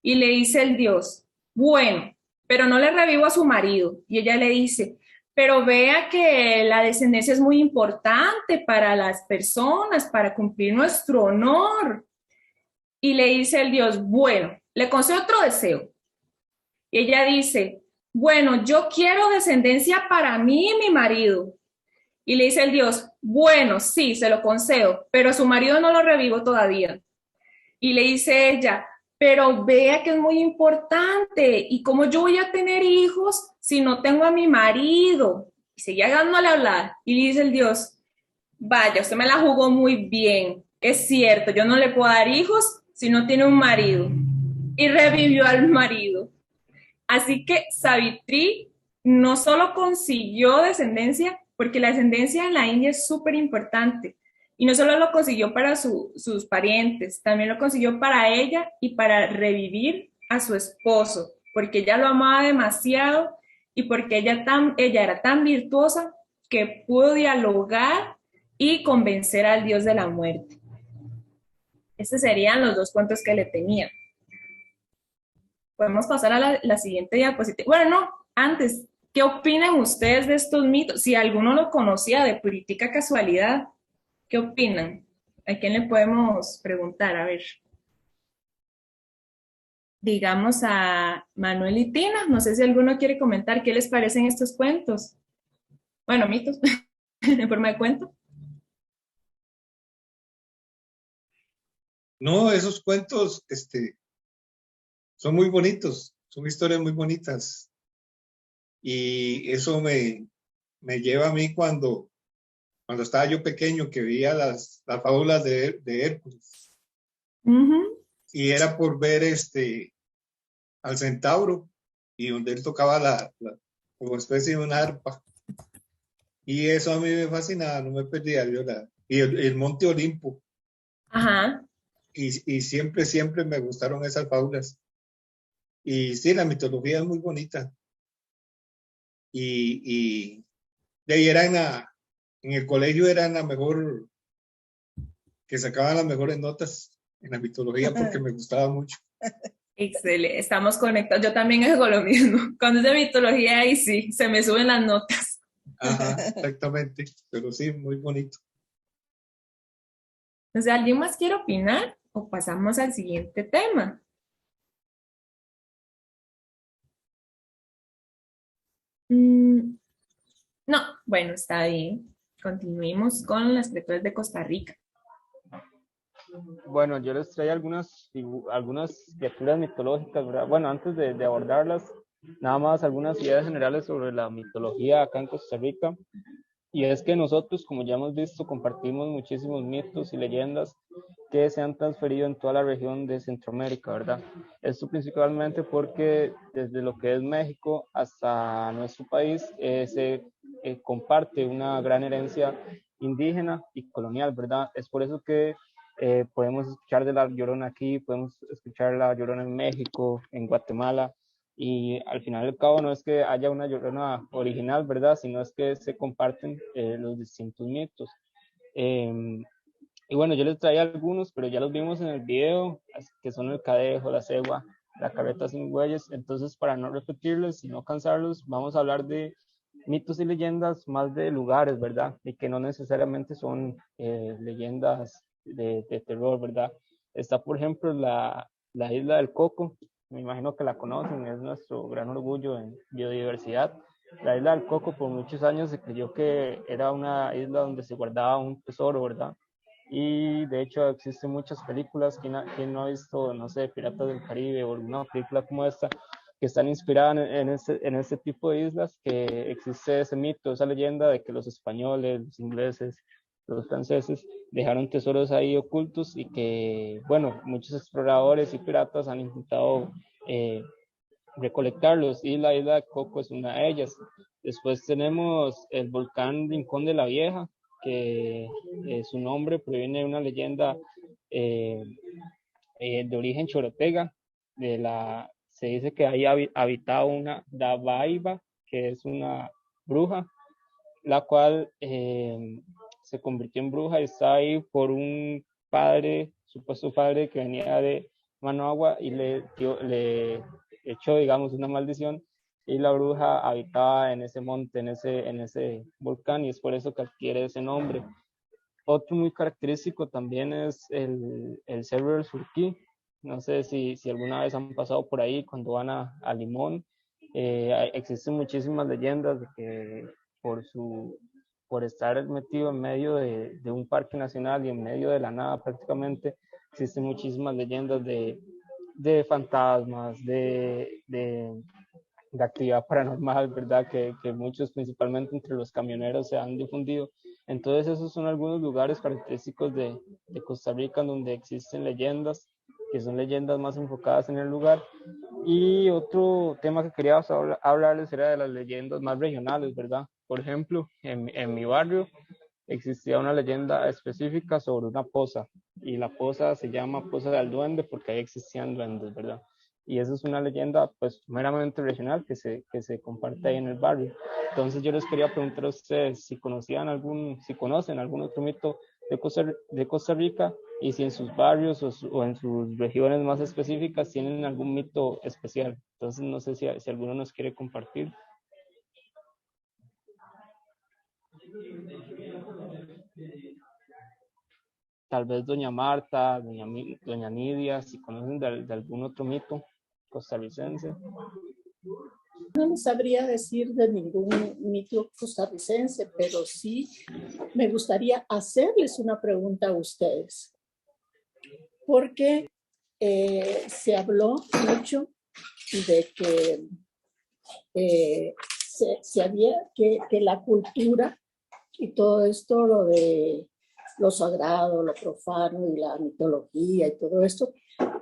Y le dice el dios, bueno, pero no le revivo a su marido. Y ella le dice, pero vea que la descendencia es muy importante para las personas, para cumplir nuestro honor. Y le dice el dios, bueno, le concedo otro deseo. Y ella dice, bueno, yo quiero descendencia para mí y mi marido. Y le dice el dios, bueno, sí, se lo concedo, pero a su marido no lo revivo todavía. Y le dice ella, pero vea que es muy importante, ¿y cómo yo voy a tener hijos si no tengo a mi marido? Y seguía dándole a hablar, y le dice el dios, vaya, usted me la jugó muy bien, es cierto, yo no le puedo dar hijos si no tiene un marido. Y revivió al marido. Así que Savitri no solo consiguió descendencia, porque la descendencia en la India es súper importante, y no solo lo consiguió para sus parientes, también lo consiguió para ella y para revivir a su esposo, porque ella lo amaba demasiado y porque ella era tan virtuosa que pudo dialogar y convencer al dios de la muerte. Estos serían los dos cuentos que le tenía. Podemos pasar a la siguiente diapositiva. Bueno, no, antes, ¿qué opinan ustedes de estos mitos? Si alguno lo conocía de purítica casualidad, ¿qué opinan? ¿A quién le podemos preguntar? A ver. Digamos a Manuel y Tina. No sé si alguno quiere comentar qué les parecen estos cuentos. Bueno, mitos, en forma de cuento. No, esos cuentos, son muy bonitos, son historias muy bonitas. Y eso me lleva a mí cuando estaba yo pequeño, que veía las fábulas de Hércules. Y era por ver al centauro, y donde él tocaba como especie de una arpa. Y eso a mí me fascinaba, no me perdía yo y el Monte Olimpo. Ajá. Y siempre me gustaron esas fábulas. Y sí, la mitología es muy bonita. Y de ahí en el colegio eran la mejor, que sacaban las mejores notas en la mitología porque me gustaba mucho. Excelente, estamos conectados. Yo también hago lo mismo. Cuando es de mitología, ahí sí, se me suben las notas. Ajá, exactamente. Pero sí, muy bonito. Entonces, ¿alguien más quiere opinar o pasamos al siguiente tema? No, bueno, está bien. Continuemos con las criaturas de Costa Rica. Bueno, yo les traía algunas criaturas mitológicas, ¿verdad? Bueno, antes de abordarlas, nada más algunas ideas generales sobre la mitología acá en Costa Rica. Y es que nosotros, como ya hemos visto, compartimos muchísimos mitos y leyendas que se han transferido en toda la región de Centroamérica, ¿verdad? Esto principalmente porque desde lo que es México hasta nuestro país se comparte una gran herencia indígena y colonial, ¿verdad? Es por eso que podemos escuchar de la Llorona aquí, podemos escuchar la Llorona en México, en Guatemala, y al final del cabo no es que haya una Llorona original, ¿verdad? Sino es que se comparten los distintos mitos. Y bueno, yo les traía algunos, pero ya los vimos en el video, que son el cadejo, la cegua, la carreta sin bueyes. Entonces, para no repetirles y no cansarlos, vamos a hablar de mitos y leyendas más de lugares, ¿verdad? Y que no necesariamente son leyendas de terror, ¿verdad? Está, por ejemplo, la isla del Coco. Me imagino que la conocen, es nuestro gran orgullo en biodiversidad. La isla del Coco por muchos años se creyó que era una isla donde se guardaba un tesoro, ¿verdad? Y de hecho existen muchas películas, ¿quién no ha visto, no sé, Piratas del Caribe o alguna película como esta, que están inspiradas en este tipo de islas, que existe ese mito, esa leyenda de que los españoles, los ingleses, los franceses dejaron tesoros ahí ocultos y que, bueno, muchos exploradores y piratas han intentado recolectarlos, y la isla de Coco es una de ellas. Después tenemos el volcán Rincón de la Vieja, que su nombre proviene de una leyenda de origen chorotega. Se dice que ahí habitaba una Dabaiba, que es una bruja, la cual se convirtió en bruja y está ahí por un supuesto padre que venía de Managua y le echó, digamos, una maldición, y la bruja habitaba en ese monte, en ese volcán, y es por eso que adquiere ese nombre. Otro muy característico también es el Cerro del Surquí. No sé si alguna vez han pasado por ahí cuando van a Limón. Existen muchísimas leyendas de que por estar metido en medio de un parque nacional y en medio de la nada prácticamente, existen muchísimas leyendas de fantasmas, de actividad paranormal, ¿verdad? Que muchos, principalmente entre los camioneros, se han difundido. Entonces, esos son algunos lugares característicos de Costa Rica en donde existen leyendas, que son leyendas más enfocadas en el lugar. Y otro tema que quería hablarles era de las leyendas más regionales, ¿verdad? Por ejemplo, en mi barrio existía una leyenda específica sobre una poza, y la poza se llama Poza del Duende porque ahí existían duendes, ¿verdad? y eso es una leyenda pues meramente regional que se comparte ahí en el barrio. Entonces yo les quería preguntar a ustedes si si conocen algún otro mito de Costa Rica, y si en sus barrios o en sus regiones más específicas tienen algún mito especial. Entonces no sé si alguno nos quiere compartir. Tal vez doña Marta, doña Nidia, si conocen de algún otro mito costarricense. No les sabría decir de ningún mito costarricense, pero sí me gustaría hacerles una pregunta a ustedes, porque se habló mucho de que que la cultura y todo esto, lo de lo sagrado, lo profano y la mitología y todo esto,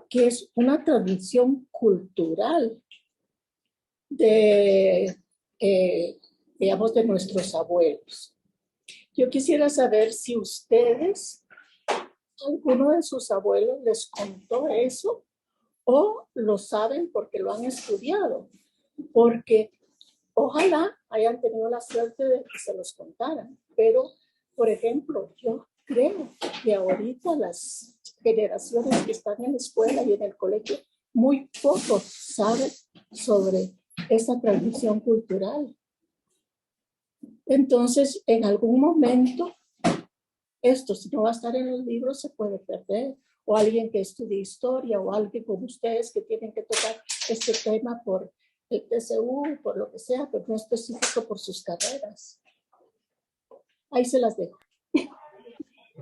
que es una tradición cultural digamos, de nuestros abuelos. Yo quisiera saber si ustedes, alguno de sus abuelos les contó eso o lo saben porque lo han estudiado, porque ojalá hayan tenido la suerte de que se los contaran, pero, por ejemplo, yo creo que ahorita las generaciones que están en la escuela y en el colegio, muy pocos saben sobre esta tradición cultural. Entonces, en algún momento, esto, si no va a estar en los libros, se puede perder. O alguien que estudie historia, o alguien como ustedes que tienen que tocar este tema por el TCU, por lo que sea, pero no específico por sus carreras. Ahí se las dejo.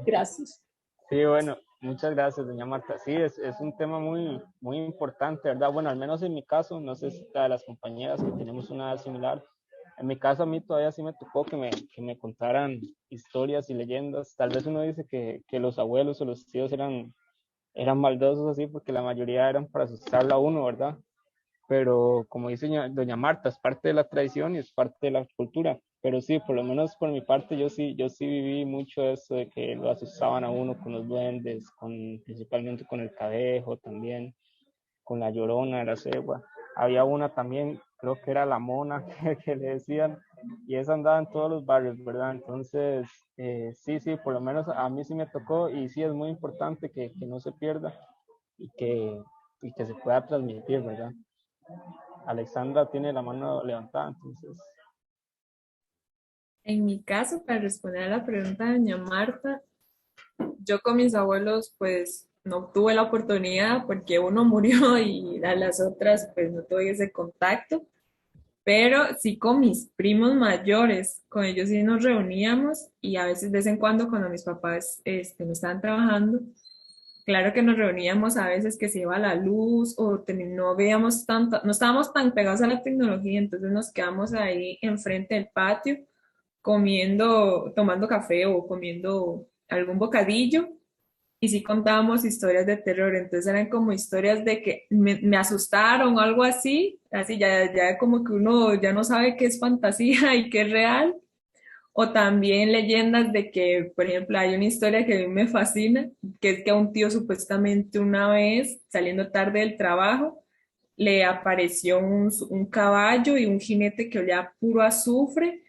Gracias. Sí, bueno, muchas gracias, doña Marta. Sí, es un tema muy importante, ¿verdad? Bueno, al menos en mi caso, no sé si la de las compañeras que tenemos una edad similar. En mi caso, a mí todavía sí me tocó que me contaran historias y leyendas. Tal vez uno dice que los abuelos o los tíos eran maldosos así, porque la mayoría eran para asustarla a uno, ¿verdad? Pero como dice doña Marta, es parte de la tradición y es parte de la cultura. Pero sí, por lo menos por mi parte, yo sí viví mucho eso de que lo asustaban a uno con los duendes, principalmente con el Cadejo también, con la Llorona, la Cegua. Había una también, creo que era la Mona, que le decían, y esa andaba en todos los barrios, ¿verdad? Entonces, sí, por lo menos a mí sí me tocó, y sí es muy importante que no se pierda y que se pueda transmitir, ¿verdad? Alexandra tiene la mano levantada, entonces. En mi caso, para responder a la pregunta de doña Marta, yo con mis abuelos pues no tuve la oportunidad porque uno murió y a las otras pues no tuve ese contacto, pero sí con mis primos mayores, con ellos sí nos reuníamos y a veces de vez en cuando cuando mis papás no estaban trabajando, claro que nos reuníamos a veces que se iba la luz o no veíamos tanto, no estábamos tan pegados a la tecnología, entonces nos quedamos ahí enfrente del patio comiendo, tomando café o comiendo algún bocadillo y sí contábamos historias de terror, entonces eran como historias de que me asustaron o algo así, así ya como que uno ya no sabe qué es fantasía y qué es real, o también leyendas de que, por ejemplo, hay una historia que a mí me fascina, que es que a un tío supuestamente una vez, saliendo tarde del trabajo, le apareció un caballo y un jinete que olía a puro azufre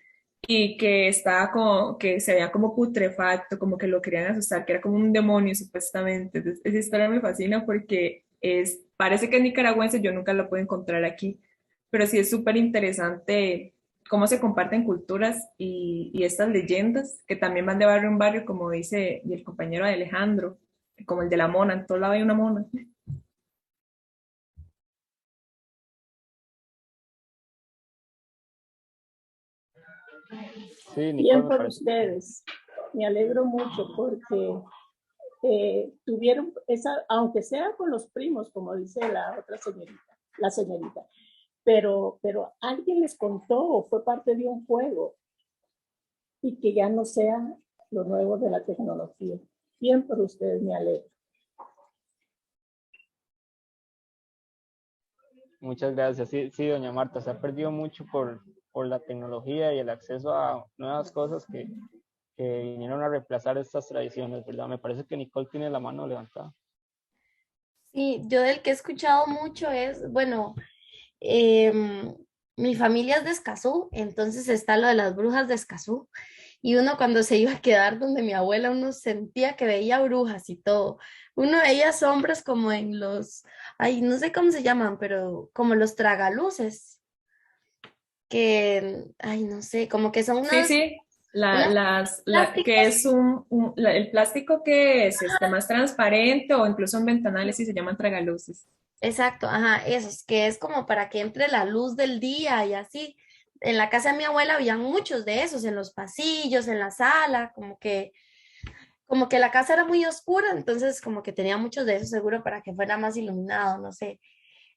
y que estaba como, que se veía como putrefacto, como que lo querían asustar, que era como un demonio supuestamente. Entonces, esa historia me fascina porque parece que es nicaragüense, yo nunca lo puedo encontrar aquí, pero sí es súper interesante cómo se comparten culturas y estas leyendas que también van de barrio en barrio, como dice y el compañero de Alejandro, como el de la mona, en todo lado hay una mona. Sí, Bien Nicole, me por parece. ustedes. Me alegro mucho porque tuvieron esa, aunque sea con los primos, como dice la otra señorita, la señorita, pero alguien les contó o fue parte de un juego y que ya no sea lo nuevo de la tecnología. Bien por ustedes, me alegro. Muchas gracias. Sí, doña Marta, se ha perdido mucho por la tecnología y el acceso a nuevas cosas que vinieron a reemplazar estas tradiciones, ¿verdad? Me parece que Nicole tiene la mano levantada. Sí, yo del que he escuchado mucho es, bueno, em, mi familia es de Escazú, entonces está lo de las brujas de Escazú. Y uno cuando se iba a quedar donde mi abuela, uno sentía que veía brujas y todo. Uno veía sombras como en los, ay, no sé cómo se llaman, pero como los tragaluces, que, ay, no sé, como que son Sí, sí, unas que plásticas. es el plástico que es más transparente o incluso en ventanales y se llaman tragaluces. Exacto, ajá, esos, que es como para que entre la luz del día y así. En la casa de mi abuela había muchos de esos, en los pasillos, en la sala, como que la casa era muy oscura, entonces como que tenía muchos de esos seguro para que fuera más iluminado, no sé.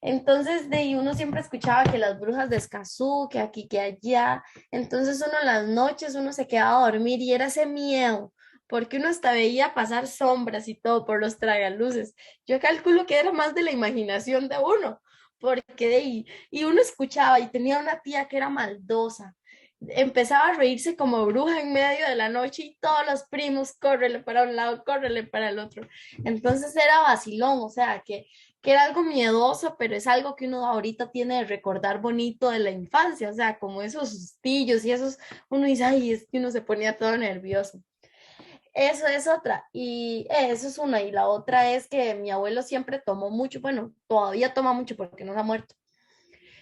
Entonces, de ahí uno siempre escuchaba que las brujas de Escazú, que aquí, que allá. Entonces, uno en las noches, uno se quedaba a dormir y era ese miedo, porque uno hasta veía pasar sombras y todo por los tragaluces. Yo calculo que era más de la imaginación de uno, porque de ahí, y uno escuchaba y tenía una tía que era maldosa. Empezaba a reírse como bruja en medio de la noche y todos los primos, córrele para un lado, córrele para el otro. Entonces era vacilón, o sea, que era algo miedoso, pero es algo que uno ahorita tiene de recordar bonito de la infancia, o sea, como esos sustillos y esos, uno dice, ay, es que uno se ponía todo nervioso. Eso es otra, y eso es una, y la otra es que mi abuelo siempre tomó mucho, bueno, todavía toma mucho porque no se ha muerto,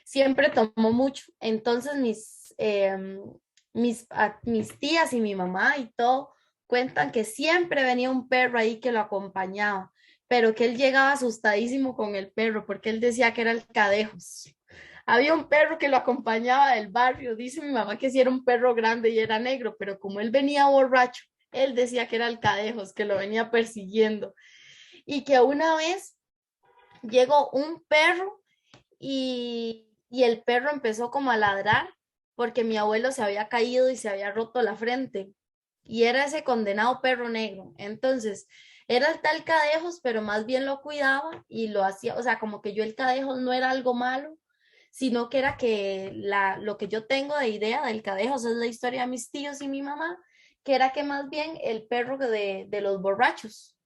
siempre tomó mucho, entonces mis tías y mi mamá y todo cuentan que siempre venía un perro ahí que lo acompañaba, pero que él llegaba asustadísimo con el perro porque él decía que era el Cadejos. Había un perro que lo acompañaba del barrio, dice mi mamá que sí era un perro grande y era negro, pero como él venía borracho, él decía que era el Cadejos, que lo venía persiguiendo y que una vez llegó un perro y el perro empezó como a ladrar porque mi abuelo se había caído y se había roto la frente y era ese condenado perro negro. Entonces, era el tal Cadejos, pero más bien lo cuidaba y lo hacía, o sea, como que yo el Cadejos no era algo malo, sino que era que lo que yo tengo de idea del Cadejos es la historia de mis tíos y mi mamá, que era que más bien el perro de los borrachos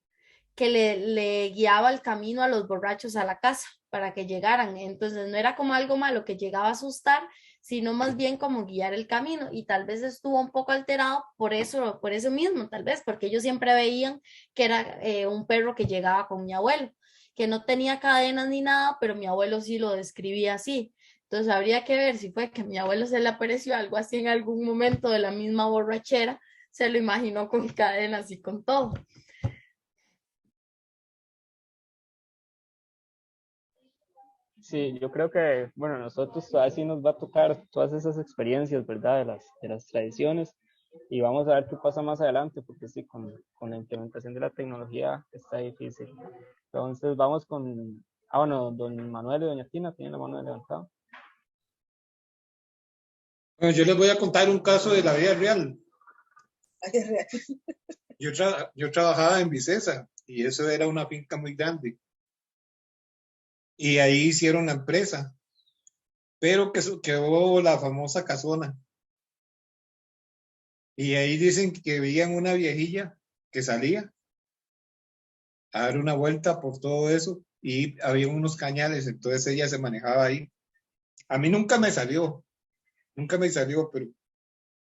que le guiaba el camino a los borrachos a la casa para que llegaran. Entonces no era como algo malo que llegaba a asustar, sino más bien como guiar el camino. Y tal vez estuvo un poco alterado por eso mismo, tal vez, porque ellos siempre veían que era un perro que llegaba con mi abuelo, que no tenía cadenas ni nada, pero mi abuelo sí lo describía así. Entonces habría que ver si fue que a mi abuelo se le apareció algo así en algún momento de la misma borrachera, se lo imaginó con cadenas y con todo. Sí, yo creo que, bueno, nosotros así nos va a tocar todas esas experiencias, ¿verdad? De las tradiciones y vamos a ver qué pasa más adelante, porque sí, con la implementación de la tecnología está difícil. Entonces vamos con, bueno, don Manuel y doña Tina tienen la mano levantada. Bueno, yo les voy a contar un caso de la vida real. Yo trabajaba en Vicesa y eso era una finca muy grande. Y ahí hicieron la empresa, pero que quedó la famosa casona. Y ahí dicen que veían una viejilla que salía a dar una vuelta por todo eso y había unos cañales, entonces ella se manejaba ahí. A mí nunca me salió,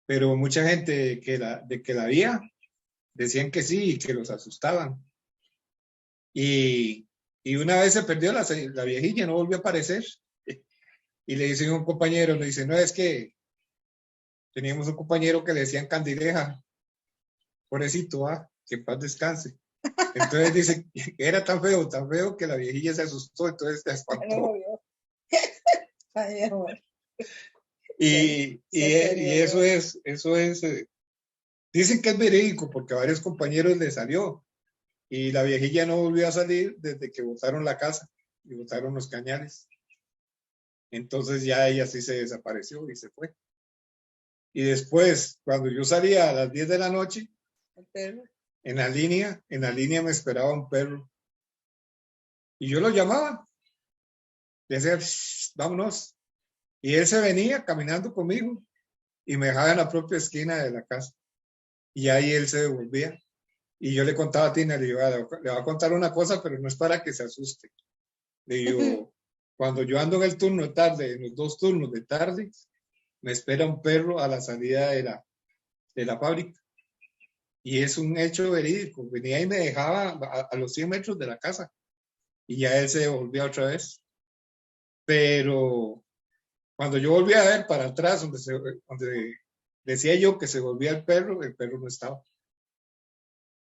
pero mucha gente de que la veía decían que sí y que los asustaban. Y una vez se perdió la viejilla, no volvió a aparecer. Y le dice un compañero, le dice, no, es que teníamos un compañero que le decían Candileja, pobrecito, que en paz descanse. Entonces dice que era tan feo que la viejilla se asustó, entonces se espantó. Y eso es, dicen que es verídico porque a varios compañeros le salió y la viejilla no volvió a salir desde que botaron la casa y botaron los cañales. Entonces ya ella sí se desapareció y se fue. Y después, cuando yo salía a las 10 de la noche, en la línea me esperaba un perro. Y yo lo llamaba. Le decía, vámonos. Y él se venía caminando conmigo y me dejaba en la propia esquina de la casa. Y ahí él se devolvía. Y yo le contaba a Tina, le digo, le voy a contar una cosa, pero no es para que se asuste. Le digo, cuando yo ando en el turno de tarde, en los 2 turnos de tarde, me espera un perro a la salida de la fábrica. Y es un hecho verídico. Venía y me dejaba a los 100 metros de la casa. Y ya él se devolvía otra vez. Pero cuando yo volví a ver para atrás, donde decía yo que se volvía el perro no estaba.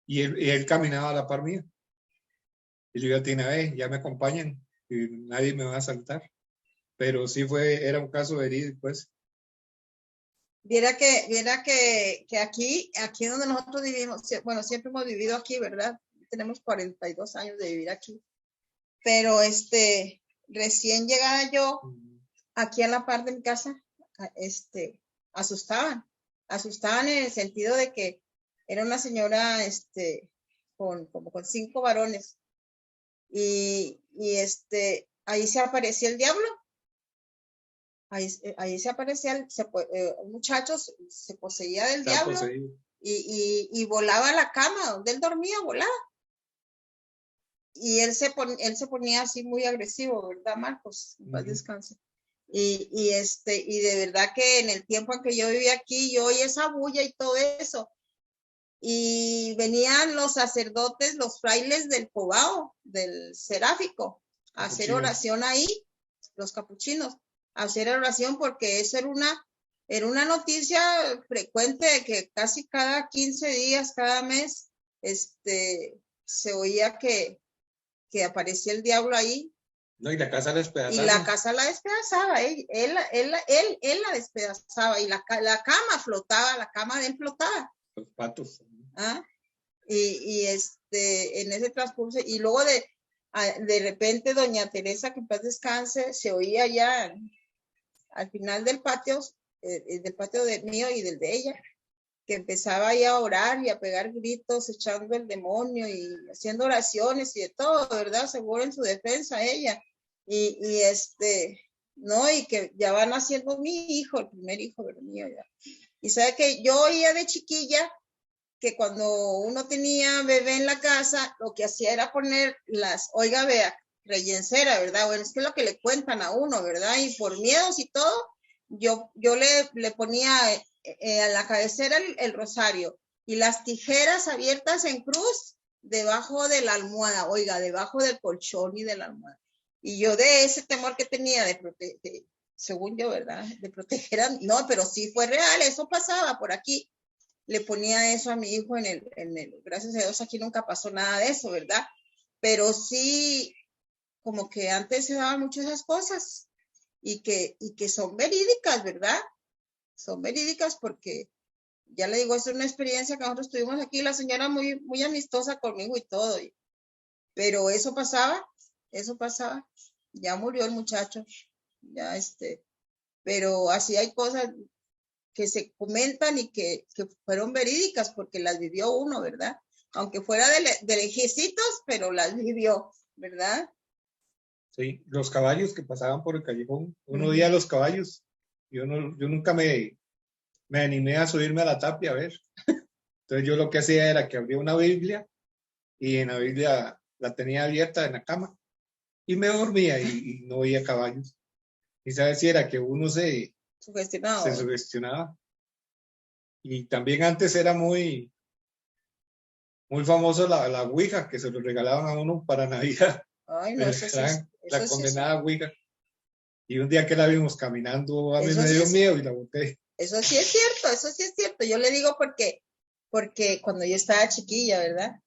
Y él caminaba a la par mía. Y yo ya tenía, ya me acompañan y nadie me va a saltar. Pero sí era un caso verídico, pues. Viera que aquí donde nosotros vivimos, bueno, siempre hemos vivido aquí, ¿verdad? Tenemos 42 años de vivir aquí. Pero recién llegada yo, aquí a la par de mi casa, asustaban en el sentido de que era una señora, como con 5 varones. Y ahí se aparecía el diablo. Ahí se aparecía un muchacho, se poseía del diablo y volaba a la cama donde él dormía, volaba. Y él se ponía así muy agresivo, ¿verdad, Marcos? En paz descanse. Y de verdad que en el tiempo en que yo vivía aquí, yo oí esa bulla y todo eso. Y venían los sacerdotes, los frailes del Cobao, del Seráfico, a hacer oración ahí, los capuchinos, a hacer oración porque eso era una noticia frecuente de que casi cada 15 días, cada mes, se oía que aparecía el diablo ahí. No, y la casa la despedazaba. Y la casa la despedazaba, él la despedazaba y la cama flotaba, la cama de él flotaba. Los patos. ¿Ah? Y en ese transcurso, y luego de repente doña Teresa, que en paz descanse, se oía ya al final del patio mío y del de ella, que empezaba ahí a orar y a pegar gritos, echando el demonio y haciendo oraciones y de todo, ¿verdad? Seguro en su defensa ella. No, y que ya van haciendo mi hijo, el primer hijo mío ya. Y sabe que yo oía de chiquilla que cuando uno tenía bebé en la casa, lo que hacía era poner oiga, vea, reyencera, ¿verdad? Bueno, es que es lo que le cuentan a uno, ¿verdad? Y por miedos y todo, yo le ponía a la cabecera el rosario y las tijeras abiertas en cruz debajo de la almohada, oiga, debajo del colchón y de la almohada. Y yo de ese temor que tenía según yo, ¿verdad? De proteger no, pero sí fue real, eso pasaba por aquí. Le ponía eso a mi hijo gracias a Dios aquí nunca pasó nada de eso, ¿verdad? Pero sí, como que antes se daban muchas esas cosas y que son verídicas, ¿verdad? Son verídicas porque, ya le digo, es una experiencia que nosotros tuvimos aquí, la señora muy, muy amistosa conmigo y todo, pero eso pasaba, ya murió el muchacho, ya pero así hay cosas que se comentan y que fueron verídicas porque las vivió uno, ¿verdad? Aunque fuera de lejecitos, pero las vivió, ¿verdad? Sí, los caballos que pasaban por el callejón, uno veía los caballos, yo nunca me animé a subirme a la tapia a ver. Entonces yo lo que hacía era que abría una Biblia y en la Biblia la tenía abierta en la cama y me dormía y no veía caballos. Y sabes si era que uno se sugestionaba. Y también antes era muy famoso la Ouija, que se lo regalaban a uno para Navidad. Ay, no, la condenada Ouija. Y un día que la vimos caminando, a mí me dio miedo y la boté. Eso sí es cierto. Yo le digo porque cuando yo estaba chiquilla, ¿verdad?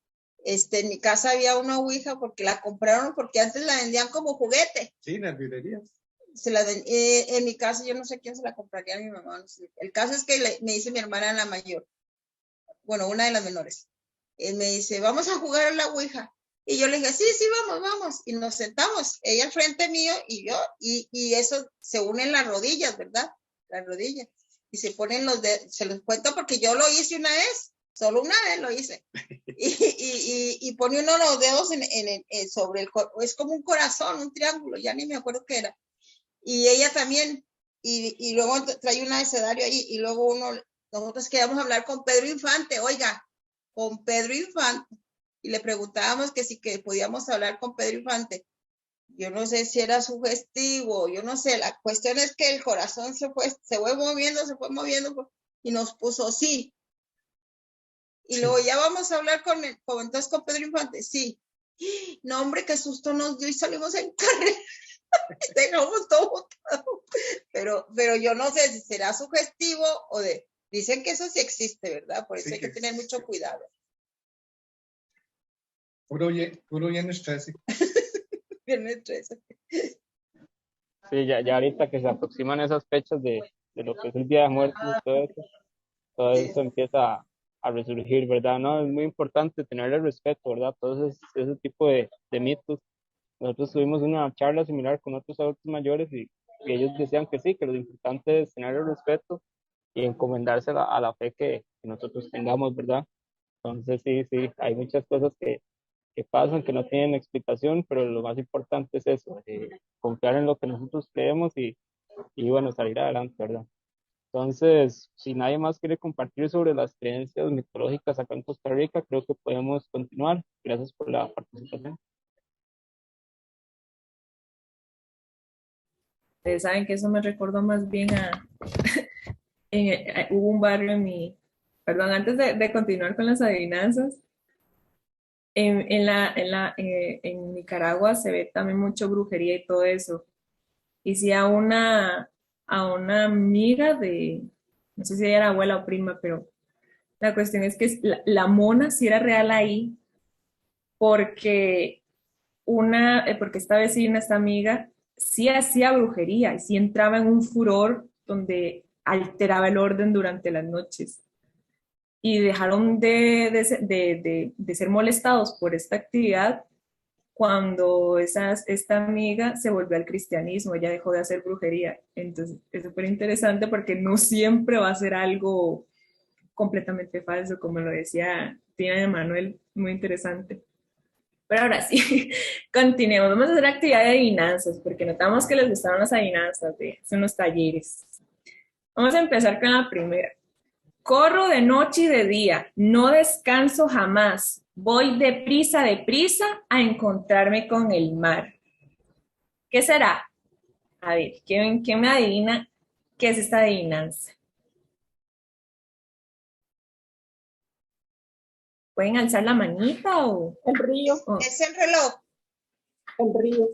En mi casa había una Ouija porque la compraron porque antes la vendían como juguete. Sí, en las librerías. En mi casa yo no sé quién se la compraría a mi mamá. No sé. El caso es que me dice mi hermana la mayor, bueno, una de las menores, me dice, vamos a jugar a la Ouija. Y yo le dije, sí, vamos. Y nos sentamos, ella al frente mío y yo, y eso se unen las rodillas, ¿verdad? Las rodillas. Y se ponen los dedos, se los cuento porque yo lo hice una vez, solo una vez lo hice. Y pone uno los dedos sobre es como un corazón, un triángulo, ya ni me acuerdo qué era. Y ella también, y luego trae un abecedario ahí, y luego nosotros queríamos hablar con Pedro Infante, oiga, con Pedro Infante y le preguntábamos que podíamos hablar con Pedro Infante. Yo no sé si era sugestivo, yo no sé, la cuestión es que el corazón se fue moviendo y nos puso sí. Y luego ya vamos a hablar entonces con Pedro Infante, sí. No, hombre, qué susto nos dio y salimos en carrera. Dejamos todo botado. Pero yo no sé si será sugestivo dicen que eso sí existe, ¿verdad? Por eso hay que tener mucho cuidado. Puro viernes 13. Viernes 13. Sí, ya ahorita que se aproximan esas fechas de lo que es el Día de Muertos y todo eso empieza a resurgir, ¿verdad? No, es muy importante tenerle respeto, ¿verdad? Todos ese tipo de mitos. Nosotros tuvimos una charla similar con otros adultos mayores y ellos decían que sí, que lo importante es tener el respeto y encomendarse a la fe que nosotros tengamos, ¿verdad? Entonces sí, hay muchas cosas que pasan que no tienen explicación, pero lo más importante es eso, confiar en lo que nosotros creemos y bueno, salir adelante, ¿verdad? Entonces, si nadie más quiere compartir sobre las creencias mitológicas acá en Costa Rica, creo que podemos continuar. Gracias por la participación. Ustedes saben que eso me recordó más bien hubo un barrio antes de continuar con las adivinanzas, en Nicaragua se ve también mucho brujería y todo eso. Y si a una amiga no sé si ella era abuela o prima, pero la cuestión es que la mona sí era real ahí, porque esta vecina, esta amiga, sí hacía brujería y sí entraba en un furor donde alteraba el orden durante las noches. Y dejaron de ser molestados por esta actividad cuando esta amiga se volvió al cristianismo, ella dejó de hacer brujería. Entonces es súper interesante porque no siempre va a ser algo completamente falso, como lo decía Tina de Manuel, muy interesante. Pero ahora sí, continuemos. Vamos a hacer actividad de adivinanzas, porque notamos que les gustaron las adivinanzas, son los talleres. Vamos a empezar con la primera. Corro de noche y de día, no descanso jamás. Voy deprisa a encontrarme con el mar. ¿Qué será? A ver, ¿quién me adivina qué es esta adivinanza? ¿Pueden alzar la manita o...? El río. Es el reloj. El río.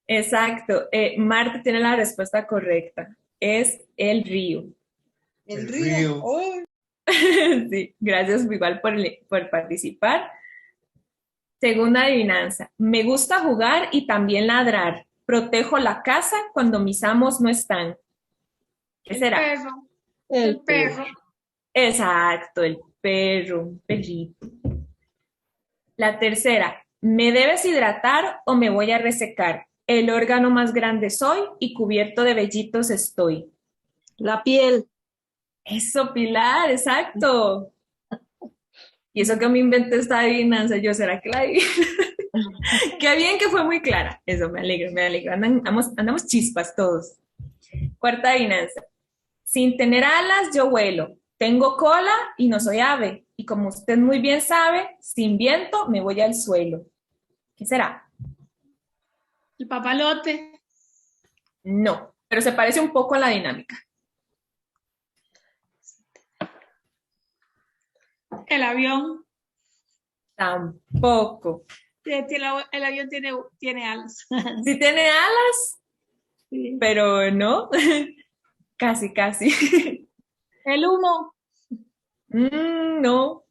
Exacto. Marta tiene la respuesta correcta. Es el río. El río. Oh. Sí, gracias igual por participar. Segunda adivinanza. Me gusta jugar y también ladrar. Protejo la casa cuando mis amos no están. ¿Qué será? Perro. El perro. Exacto, el perro, un perrito. La tercera. Me debes hidratar o me voy a resecar. El órgano más grande soy y cubierto de vellitos estoy. La piel. Eso, Pilar, exacto. Y eso que me inventé esta adivinanza, yo, ¿será que la adivino? Qué bien que fue muy clara. Eso, me alegro. Andamos chispas todos. Cuarta adivinanza. Sin tener alas, yo vuelo. Tengo cola y no soy ave. Y como usted muy bien sabe, sin viento me voy al suelo. ¿Qué será? El papalote. No, pero se parece un poco a la dinámica. El avión. Tampoco. El avión tiene alas. Sí tiene alas, sí, pero no. Casi. El humo. No.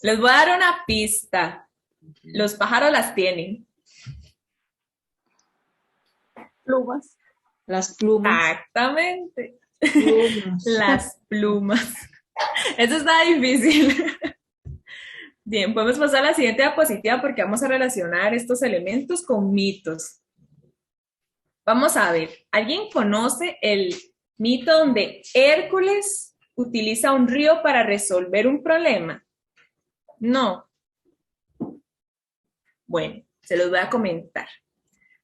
Les voy a dar una pista. Los pájaros las tienen. Plumas. Las plumas. Exactamente. Plumas. Las plumas. Eso está difícil. Bien, podemos pasar a la siguiente diapositiva porque vamos a relacionar estos elementos con mitos. Vamos a ver, ¿alguien conoce el mito donde Hércules utiliza un río para resolver un problema? No. Bueno, se los voy a comentar.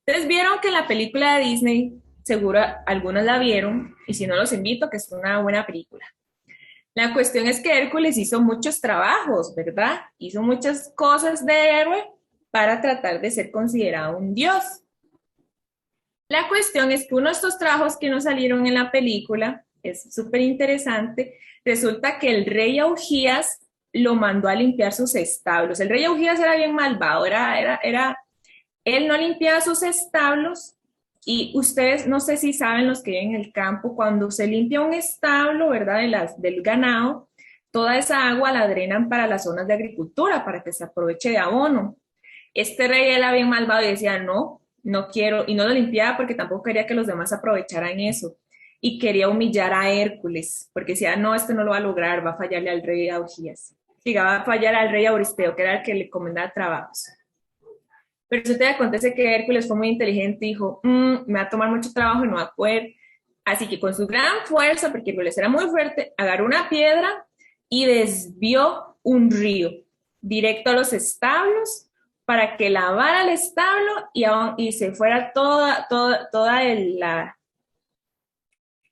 Ustedes vieron que en la película de Disney seguro algunos la vieron, y si no los invito, que es una buena película. La cuestión es que Hércules hizo muchos trabajos, ¿verdad? Hizo muchas cosas de héroe para tratar de ser considerado un dios. La cuestión es que uno de estos trabajos que no salieron en la película, es súper interesante, resulta que el rey Augías lo mandó a limpiar sus establos. El rey Augías era bien malvado, él no limpiaba sus establos, y ustedes no sé si saben, los que viven en el campo, cuando se limpia un establo, ¿verdad? Del ganado, toda esa agua la drenan para las zonas de agricultura, para que se aproveche de abono. Este rey era bien malvado y decía, no quiero, y no lo limpiaba porque tampoco quería que los demás aprovecharan eso. Y quería humillar a Hércules, porque decía, no, este no lo va a lograr, va a fallarle al rey Augías. Va a fallar al rey Euristeo, que era el que le encomendaba trabajos. Pero eso te acontece que Hércules fue muy inteligente y dijo, me va a tomar mucho trabajo y no va a poder. Así que con su gran fuerza, porque Hércules era muy fuerte, agarró una piedra y desvió un río directo a los establos para que lavara el establo y se fuera toda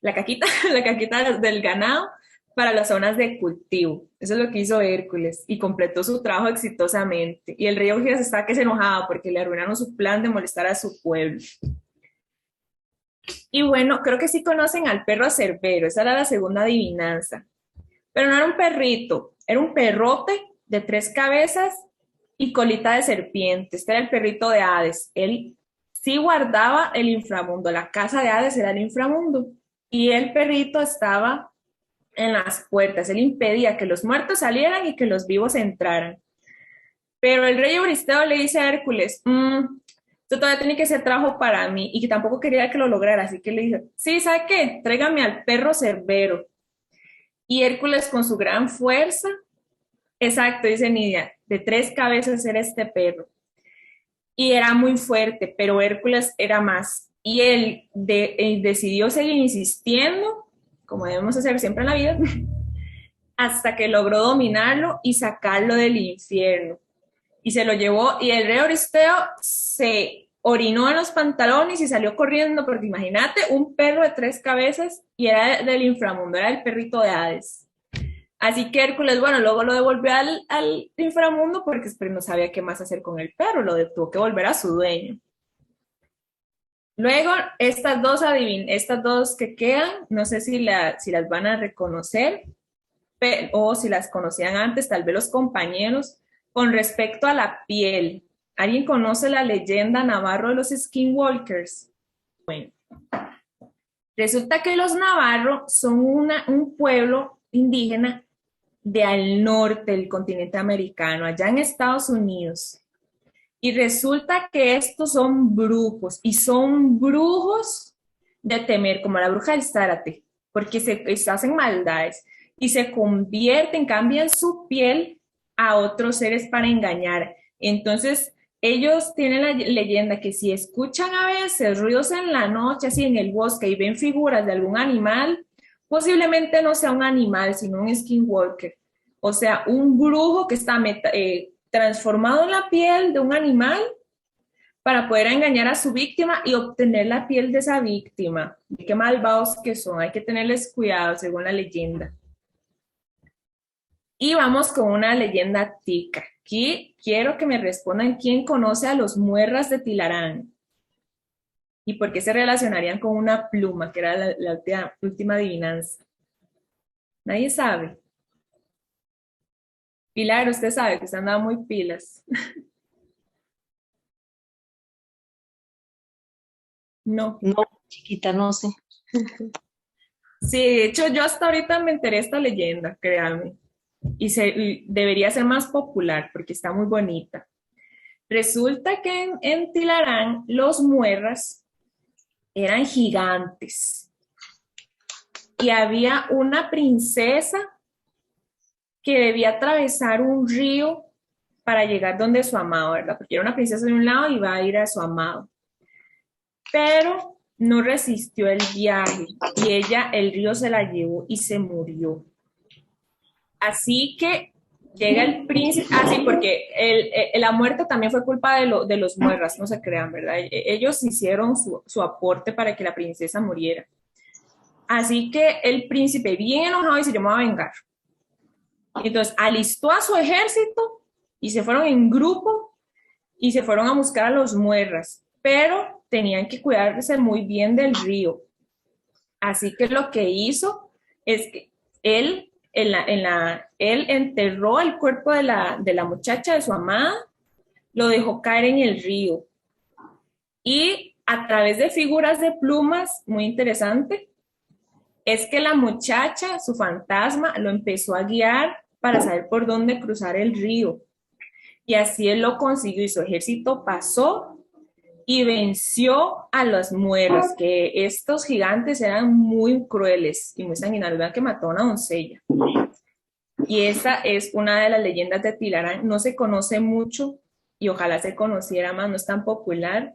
la caquita, la caquita del ganado para las zonas de cultivo. Eso es lo que hizo Hércules y completó su trabajo exitosamente. Y el rey Augías estaba que se enojaba porque le arruinaron su plan de molestar a su pueblo. Y bueno, creo que sí conocen al perro Cerbero, esa era la segunda adivinanza. Pero no era un perrito, era un perrote de 3 cabezas y colita de serpiente. Este era el perrito de Hades. Él sí guardaba el inframundo, la casa de Hades era el inframundo. Y el perrito estaba en las puertas, él impedía que los muertos salieran y que los vivos entraran. Pero el rey Euristeo le dice a Hércules, esto todavía tiene que ser trabajo para mí, y que tampoco quería que lo lograra, así que le dijo, sí, ¿sabe qué? Tráigame al perro Cerbero. Y Hércules con su gran fuerza, exacto, dice Nidia, de 3 cabezas era este perro. Y era muy fuerte, pero Hércules era más. Y él decidió seguir insistiendo, como debemos hacer siempre en la vida, hasta que logró dominarlo y sacarlo del infierno. Y se lo llevó, y el rey Euristeo se orinó en los pantalones y salió corriendo, porque imagínate, un perro de 3 cabezas y era del inframundo, era el perrito de Hades. Así que Hércules, bueno, luego lo devolvió al inframundo porque no sabía qué más hacer con el perro, tuvo que volver a su dueño. Luego, estas dos que quedan, no sé si las van a reconocer o si las conocían antes, tal vez los compañeros, con respecto a la piel. ¿Alguien conoce la leyenda navarro de los skinwalkers? Bueno, resulta que los navarros son un pueblo indígena de al norte del continente americano, allá en Estados Unidos. Y resulta que estos son brujos, y son brujos de temer, como la bruja del Zárate, porque se hacen maldades y se convierten, cambian su piel a otros seres para engañar. Entonces, ellos tienen la leyenda que si escuchan a veces ruidos en la noche, así en el bosque, y ven figuras de algún animal, posiblemente no sea un animal, sino un skinwalker, o sea, un brujo que está transformado en la piel de un animal para poder engañar a su víctima y obtener la piel de esa víctima. Qué malvados que son, hay que tenerles cuidado según la leyenda. Y vamos con una leyenda tica. Aquí quiero que me respondan quién conoce a los muerras de Tilarán y por qué se relacionarían con una pluma, que era la última adivinanza. ¿Nadie sabe? Pilar, usted sabe que usted andaba muy pilas. No. No, chiquita, no sé. Sí, de hecho yo hasta ahorita me enteré de esta leyenda, créanme. Y debería ser más popular porque está muy bonita. Resulta que en Tilarán los muerras eran gigantes. Y había una princesa que debía atravesar un río para llegar donde su amado, ¿verdad? Porque era una princesa de un lado y iba a ir a su amado. Pero no resistió el viaje y el río se la llevó y se murió. Así que Llega el príncipe, sí, porque la muerte también fue culpa de los muerras, no se crean, ¿verdad? Ellos hicieron su aporte para que la princesa muriera. Así que el príncipe, bien enojado, y se llamó a vengar. Entonces alistó a su ejército y se fueron en grupo y se fueron a buscar a los muerras, pero tenían que cuidarse muy bien del río. Así que lo que hizo es que él enterró el cuerpo de la muchacha, de su amada, lo dejó caer en el río. Y a través de figuras de plumas, muy interesante, es que la muchacha, su fantasma, lo empezó a guiar para saber por dónde cruzar el río. Y así él lo consiguió y su ejército pasó y venció a los muerras, que estos gigantes eran muy crueles y muy sanguinarios. Vean que mató a una doncella. Y esa es una de las leyendas de Tilarán. No se conoce mucho y ojalá se conociera más, no es tan popular.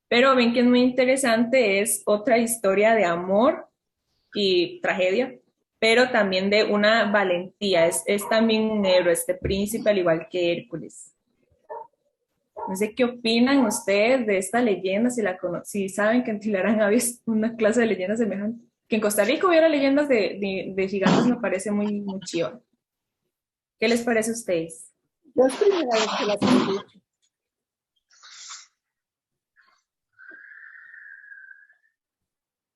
Pero ven que es muy interesante, es otra historia de amor y tragedia, pero también de una valentía. Es también un héroe, este príncipe, al igual que Hércules. No sé qué opinan ustedes de esta leyenda, si saben que en Tilarán había una clase de leyendas semejante. Que en Costa Rica hubiera leyendas de gigantes me parece muy, muy chiva. ¿Qué les parece a ustedes? Yo es primera vez que las escucho.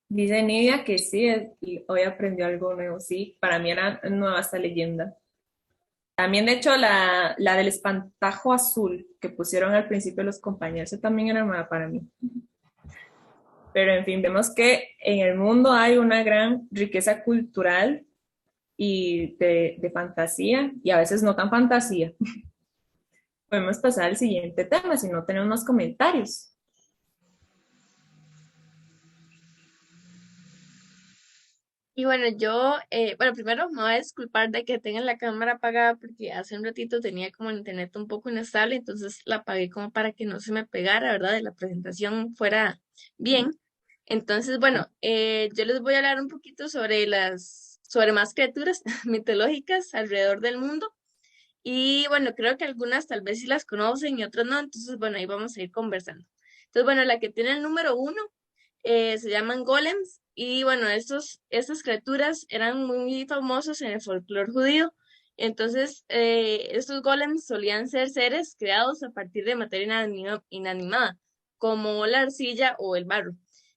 Dice Nidia que sí, y hoy aprendió algo nuevo. Sí, para mí era nueva esta leyenda. También, de hecho, la del espantajo azul que pusieron al principio los compañeros, esa también era nueva para mí. Pero, en fin, vemos que en el mundo hay una gran riqueza cultural y de fantasía, y a veces no tan fantasía. Podemos pasar al siguiente tema, si no tenemos más comentarios. Y bueno, yo, primero me voy a disculpar de que tenga la cámara apagada porque hace un ratito tenía como el internet un poco inestable, entonces la apagué como para que no se me pegara, ¿verdad? Y la presentación fuera bien. Entonces, bueno, yo les voy a hablar un poquito sobre más criaturas mitológicas alrededor del mundo. Y bueno, creo que algunas tal vez sí las conocen y otras no, entonces bueno, ahí vamos a ir conversando. Entonces, bueno, la que tiene el número 1 se llaman golems y bueno, estas criaturas eran muy famosos en el folclore judío. Entonces, estos golems solían ser seres creados a partir de materia inanimada, como la arcilla o el barro.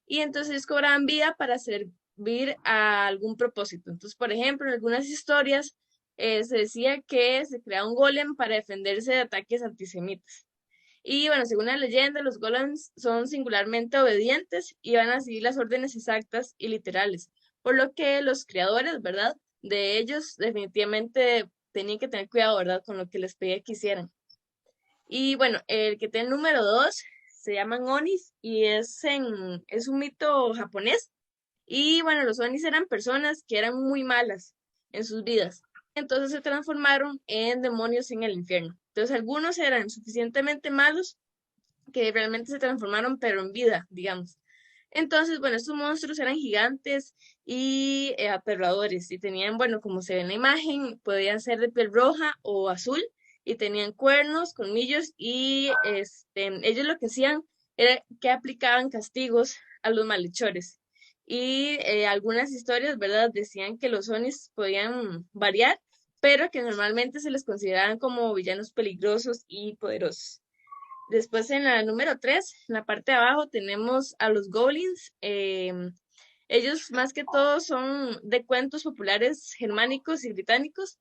Y entonces cobraban vida para servir a algún propósito. Entonces, por ejemplo, en algunas historias se decía que se creaba un golem para defenderse de ataques antisemitas. Y bueno, según la leyenda, los golems son singularmente obedientes y van a seguir las órdenes exactas y literales, por lo que los creadores, ¿verdad? De ellos definitivamente tenían que tener cuidado, ¿verdad? Con lo que les pedía que hicieran. Y bueno, el que tiene el número 2 se llaman Onis y es un mito japonés. Y bueno, los Onis eran personas que eran muy malas en sus vidas. Entonces se transformaron en demonios en el infierno. Entonces algunos eran suficientemente malos que realmente se transformaron, pero en vida, digamos. Entonces, bueno, estos monstruos eran gigantes y aterradores y tenían, bueno, como se ve en la imagen, podían ser de piel roja o azul y tenían cuernos, colmillos y ellos lo que hacían era que aplicaban castigos a los malhechores. Y algunas historias, ¿verdad? Decían que los Onis podían variar, pero que normalmente se les consideraban como villanos peligrosos y poderosos. Después en la número 3, en la parte de abajo, tenemos a los goblins. Ellos más que todo son de cuentos populares germánicos y británicos.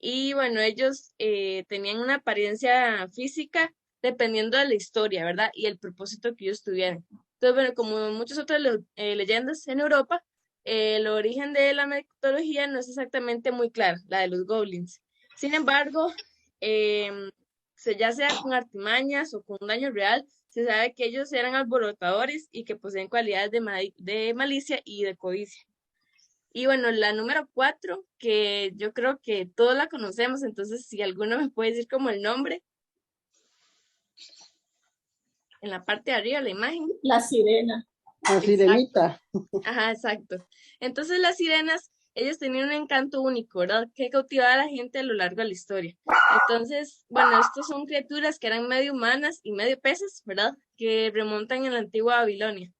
Y bueno, ellos tenían una apariencia física dependiendo de la historia, ¿verdad? Y el propósito que ellos tuvieran. Entonces, bueno, como muchas otras leyendas en Europa, el origen de la mitología no es exactamente muy claro, la de los goblins. Sin embargo, ya sea con artimañas o con un daño real, se sabe que ellos eran alborotadores y que poseen cualidades de malicia y de codicia. Y bueno, la número 4, que yo creo que todos la conocemos, entonces si alguno me puede decir como el nombre. En la parte de arriba de la imagen. La sirena. La sirenita. Ajá, exacto. Entonces las sirenas ellos tenían un encanto único, ¿verdad? Que cautivaba a la gente a lo largo de la historia. Entonces, bueno, estos son criaturas que eran medio humanas y medio peces, ¿verdad? Que remontan en la antigua Babilonia.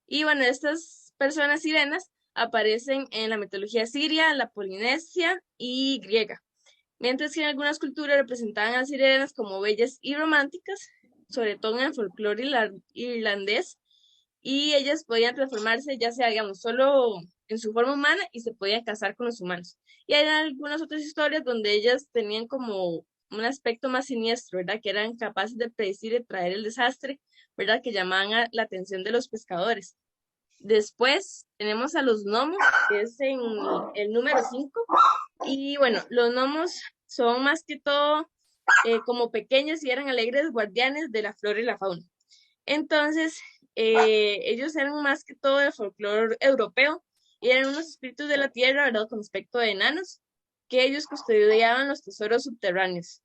Y bueno, estas personas sirenas aparecen en la mitología siria, la polinesia y griega. Mientras que en algunas culturas representaban a las sirenas como bellas y románticas, sobre todo en el folclore irlandés, y ellas podían transformarse ya sea, digamos, solo en su forma humana y se podían casar con los humanos. Y hay algunas otras historias donde ellas tenían como un aspecto más siniestro, ¿verdad? Que eran capaces de predecir y traer el desastre, ¿verdad? Que llamaban la atención de los pescadores. Después tenemos a los gnomos, que es en el número 5. Y bueno, los gnomos son más que todo como pequeños y eran alegres guardianes de la flora y la fauna. Entonces, ellos eran más que todo del folclore europeo y eran unos espíritus de la tierra, ¿verdad? Con aspecto de enanos, que ellos custodiaban los tesoros subterráneos.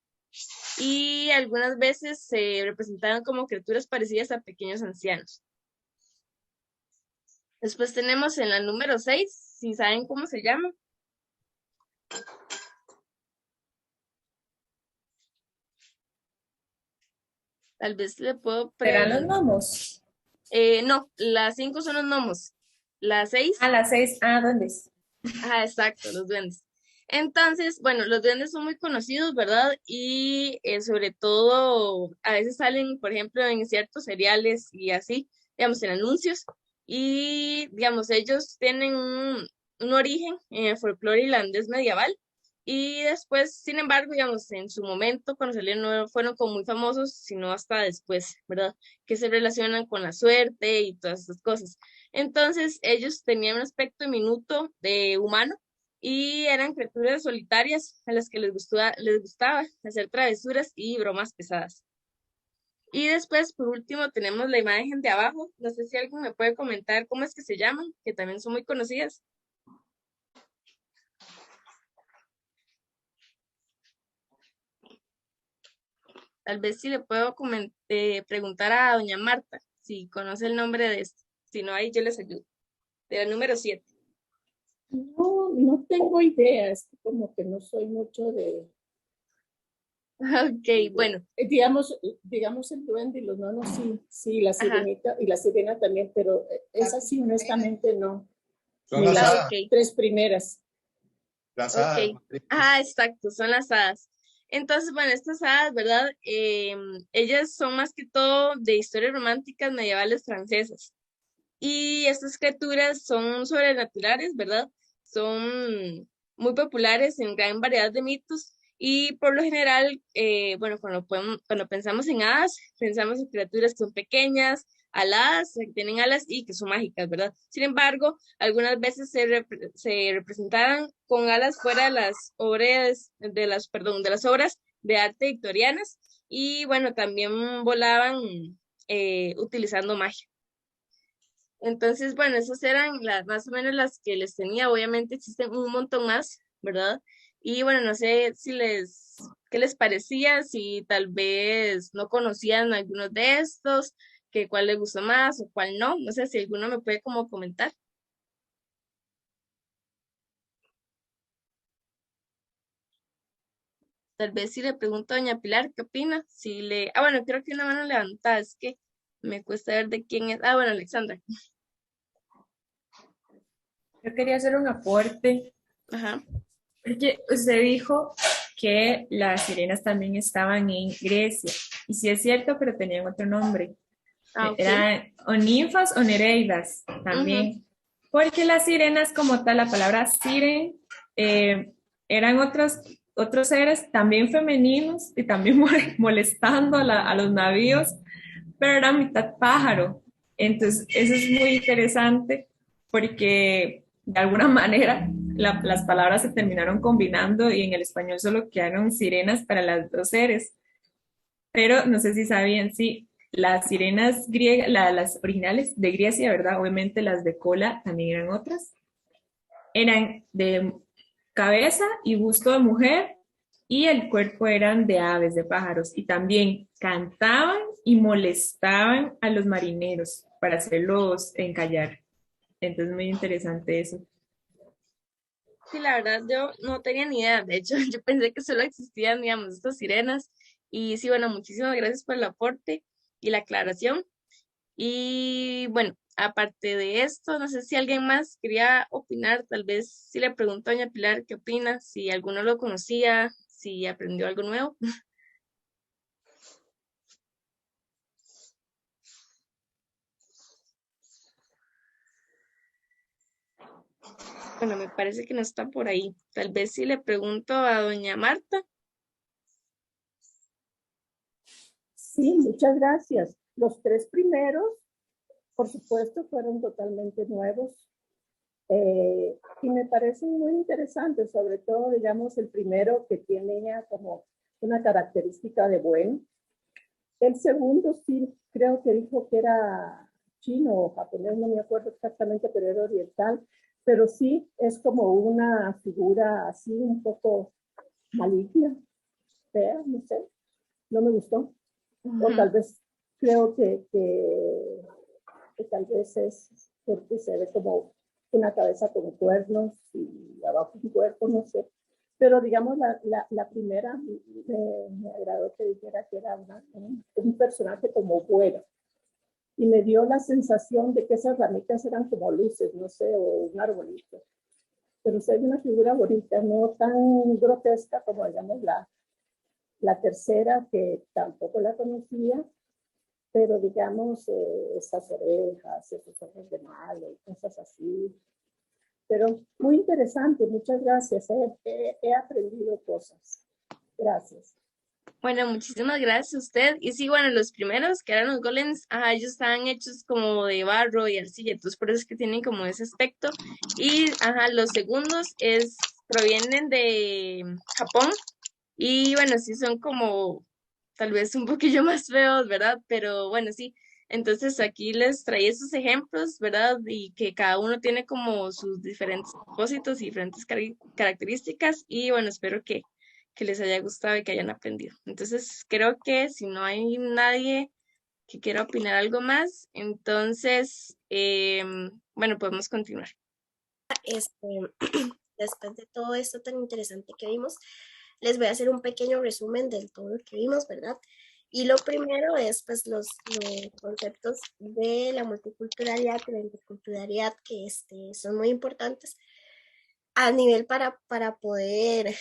Y algunas veces se representaban como criaturas parecidas a pequeños ancianos. Después tenemos en la número 6, si saben cómo se llama. Tal vez le puedo ¿Serán los gnomos? No, las 5 son los gnomos. Las 6. Ah, las 6. Ah, ¿dónde es? Ajá, exacto, los duendes. Entonces, bueno, los duendes son muy conocidos, ¿verdad? Y sobre todo, a veces salen, por ejemplo, en ciertos seriales y así, digamos, en anuncios. Y, digamos, ellos tienen un origen en el folclore irlandés medieval. Y después, sin embargo, digamos, en su momento, cuando salieron, no fueron como muy famosos, sino hasta después, ¿verdad? Que se relacionan con la suerte y todas esas cosas. Entonces, ellos tenían un aspecto diminuto de humano y eran criaturas solitarias a las que les gustaba hacer travesuras y bromas pesadas. Y después, por último, tenemos la imagen de abajo. No sé si alguien me puede comentar cómo es que se llaman, que también son muy conocidas. Tal vez si le puedo preguntar a doña Marta si conoce el nombre de esto. Si no, ahí yo les ayudo. De la número 7. No, no tengo ideas, como que no soy mucho de... Ok, bueno. Digamos el duende y los nonos, sí, la sirenita y la sirena también, pero esas sí, honestamente no. Son las hadas. Okay. 3 primeras. Las hadas. Okay. Ah, exacto, son las hadas. Entonces, bueno, estas hadas, ¿verdad? Ellas son más que todo de historias románticas medievales francesas. Y estas criaturas son sobrenaturales, ¿verdad? Son muy populares en gran variedad de mitos y por lo general, bueno, cuando pensamos en hadas, pensamos en criaturas que son pequeñas, aladas, que tienen alas y que son mágicas, ¿verdad? Sin embargo, algunas veces se representaban con alas fuera de las obras, de las obras de arte victorianas y bueno, también volaban utilizando magia. Entonces, bueno, esas eran más o menos las que les tenía. Obviamente existen un montón más, ¿verdad? Y bueno, no sé qué les parecía, si tal vez no conocían algunos de estos, que cuál les gustó más o cuál no. No sé si alguno me puede como comentar. Tal vez si le pregunto a doña Pilar, ¿qué opina? Bueno, creo que una mano levantada, es que me cuesta ver de quién es. Bueno, Alexandra. Yo quería hacer un aporte. Ajá. Porque usted dijo que las sirenas también estaban en Grecia. Y sí es cierto, pero tenían otro nombre. Okay. Eran o ninfas o nereidas también. Porque las sirenas, como tal, la palabra siren, eran otros seres también femeninos y también molestando a los navíos, pero eran mitad pájaro. Entonces, eso es muy interesante porque de alguna manera las palabras se terminaron combinando y en el español solo quedaron sirenas para las dos seres. Pero no sé si sabían, sí, las sirenas griegas, las originales de Grecia, ¿verdad? Obviamente las de cola también eran otras. Eran de cabeza y busto de mujer y el cuerpo eran de aves, de pájaros. Y también cantaban y molestaban a los marineros para hacerlos encallar. Entonces, muy interesante eso. Sí, la verdad, yo no tenía ni idea. De hecho, yo pensé que solo existían, digamos, estas sirenas. Y sí, bueno, muchísimas gracias por el aporte y la aclaración. Y bueno, aparte de esto, no sé si alguien más quería opinar, tal vez si le pregunto a doña Pilar qué opina, si alguno lo conocía, si aprendió algo nuevo. Bueno, me parece que no está por ahí. Tal vez si le pregunto a doña Marta. Sí, muchas gracias. Los tres primeros, por supuesto, fueron totalmente nuevos y me parecen muy interesantes, sobre todo, digamos, el primero que tiene ya como una característica de bueno. El segundo sí, creo que dijo que era chino o japonés, no me acuerdo exactamente, pero era oriental, pero sí es como una figura así un poco maligna, fea, no sé, no me gustó. O tal vez creo que tal vez es porque se ve como una cabeza con cuernos y abajo un cuerpo, no sé. Pero digamos, la primera me agradó que dijera que era un personaje como bueno. Y me dio la sensación de que esas ramitas eran como luces, no sé, o un arbolito. Pero sí hay una figura bonita, no tan grotesca como, digamos, la tercera, que tampoco la conocía, pero digamos, esas orejas, esos ojos de malo, cosas así. Pero muy interesante, muchas gracias. He aprendido cosas. Gracias. Bueno, muchísimas gracias a usted. Y sí, bueno, los primeros que eran los golems, ajá, ellos estaban hechos como de barro y arcilla, entonces por eso es que tienen como ese aspecto. Y ajá, los segundos provienen de Japón y bueno, sí son como tal vez un poquillo más feos, ¿verdad? Pero bueno, sí. Entonces aquí les traí esos ejemplos, ¿verdad? Y que cada uno tiene como sus diferentes propósitos y diferentes características. Y bueno, espero que les haya gustado y que hayan aprendido. Entonces creo que si no hay nadie que quiera opinar algo más, entonces, bueno, podemos continuar. Este, después de todo esto tan interesante que vimos, les voy a hacer un pequeño resumen de todo lo que vimos, ¿verdad? Y lo primero es pues los conceptos de la multiculturalidad y la interculturalidad que son muy importantes a nivel para poder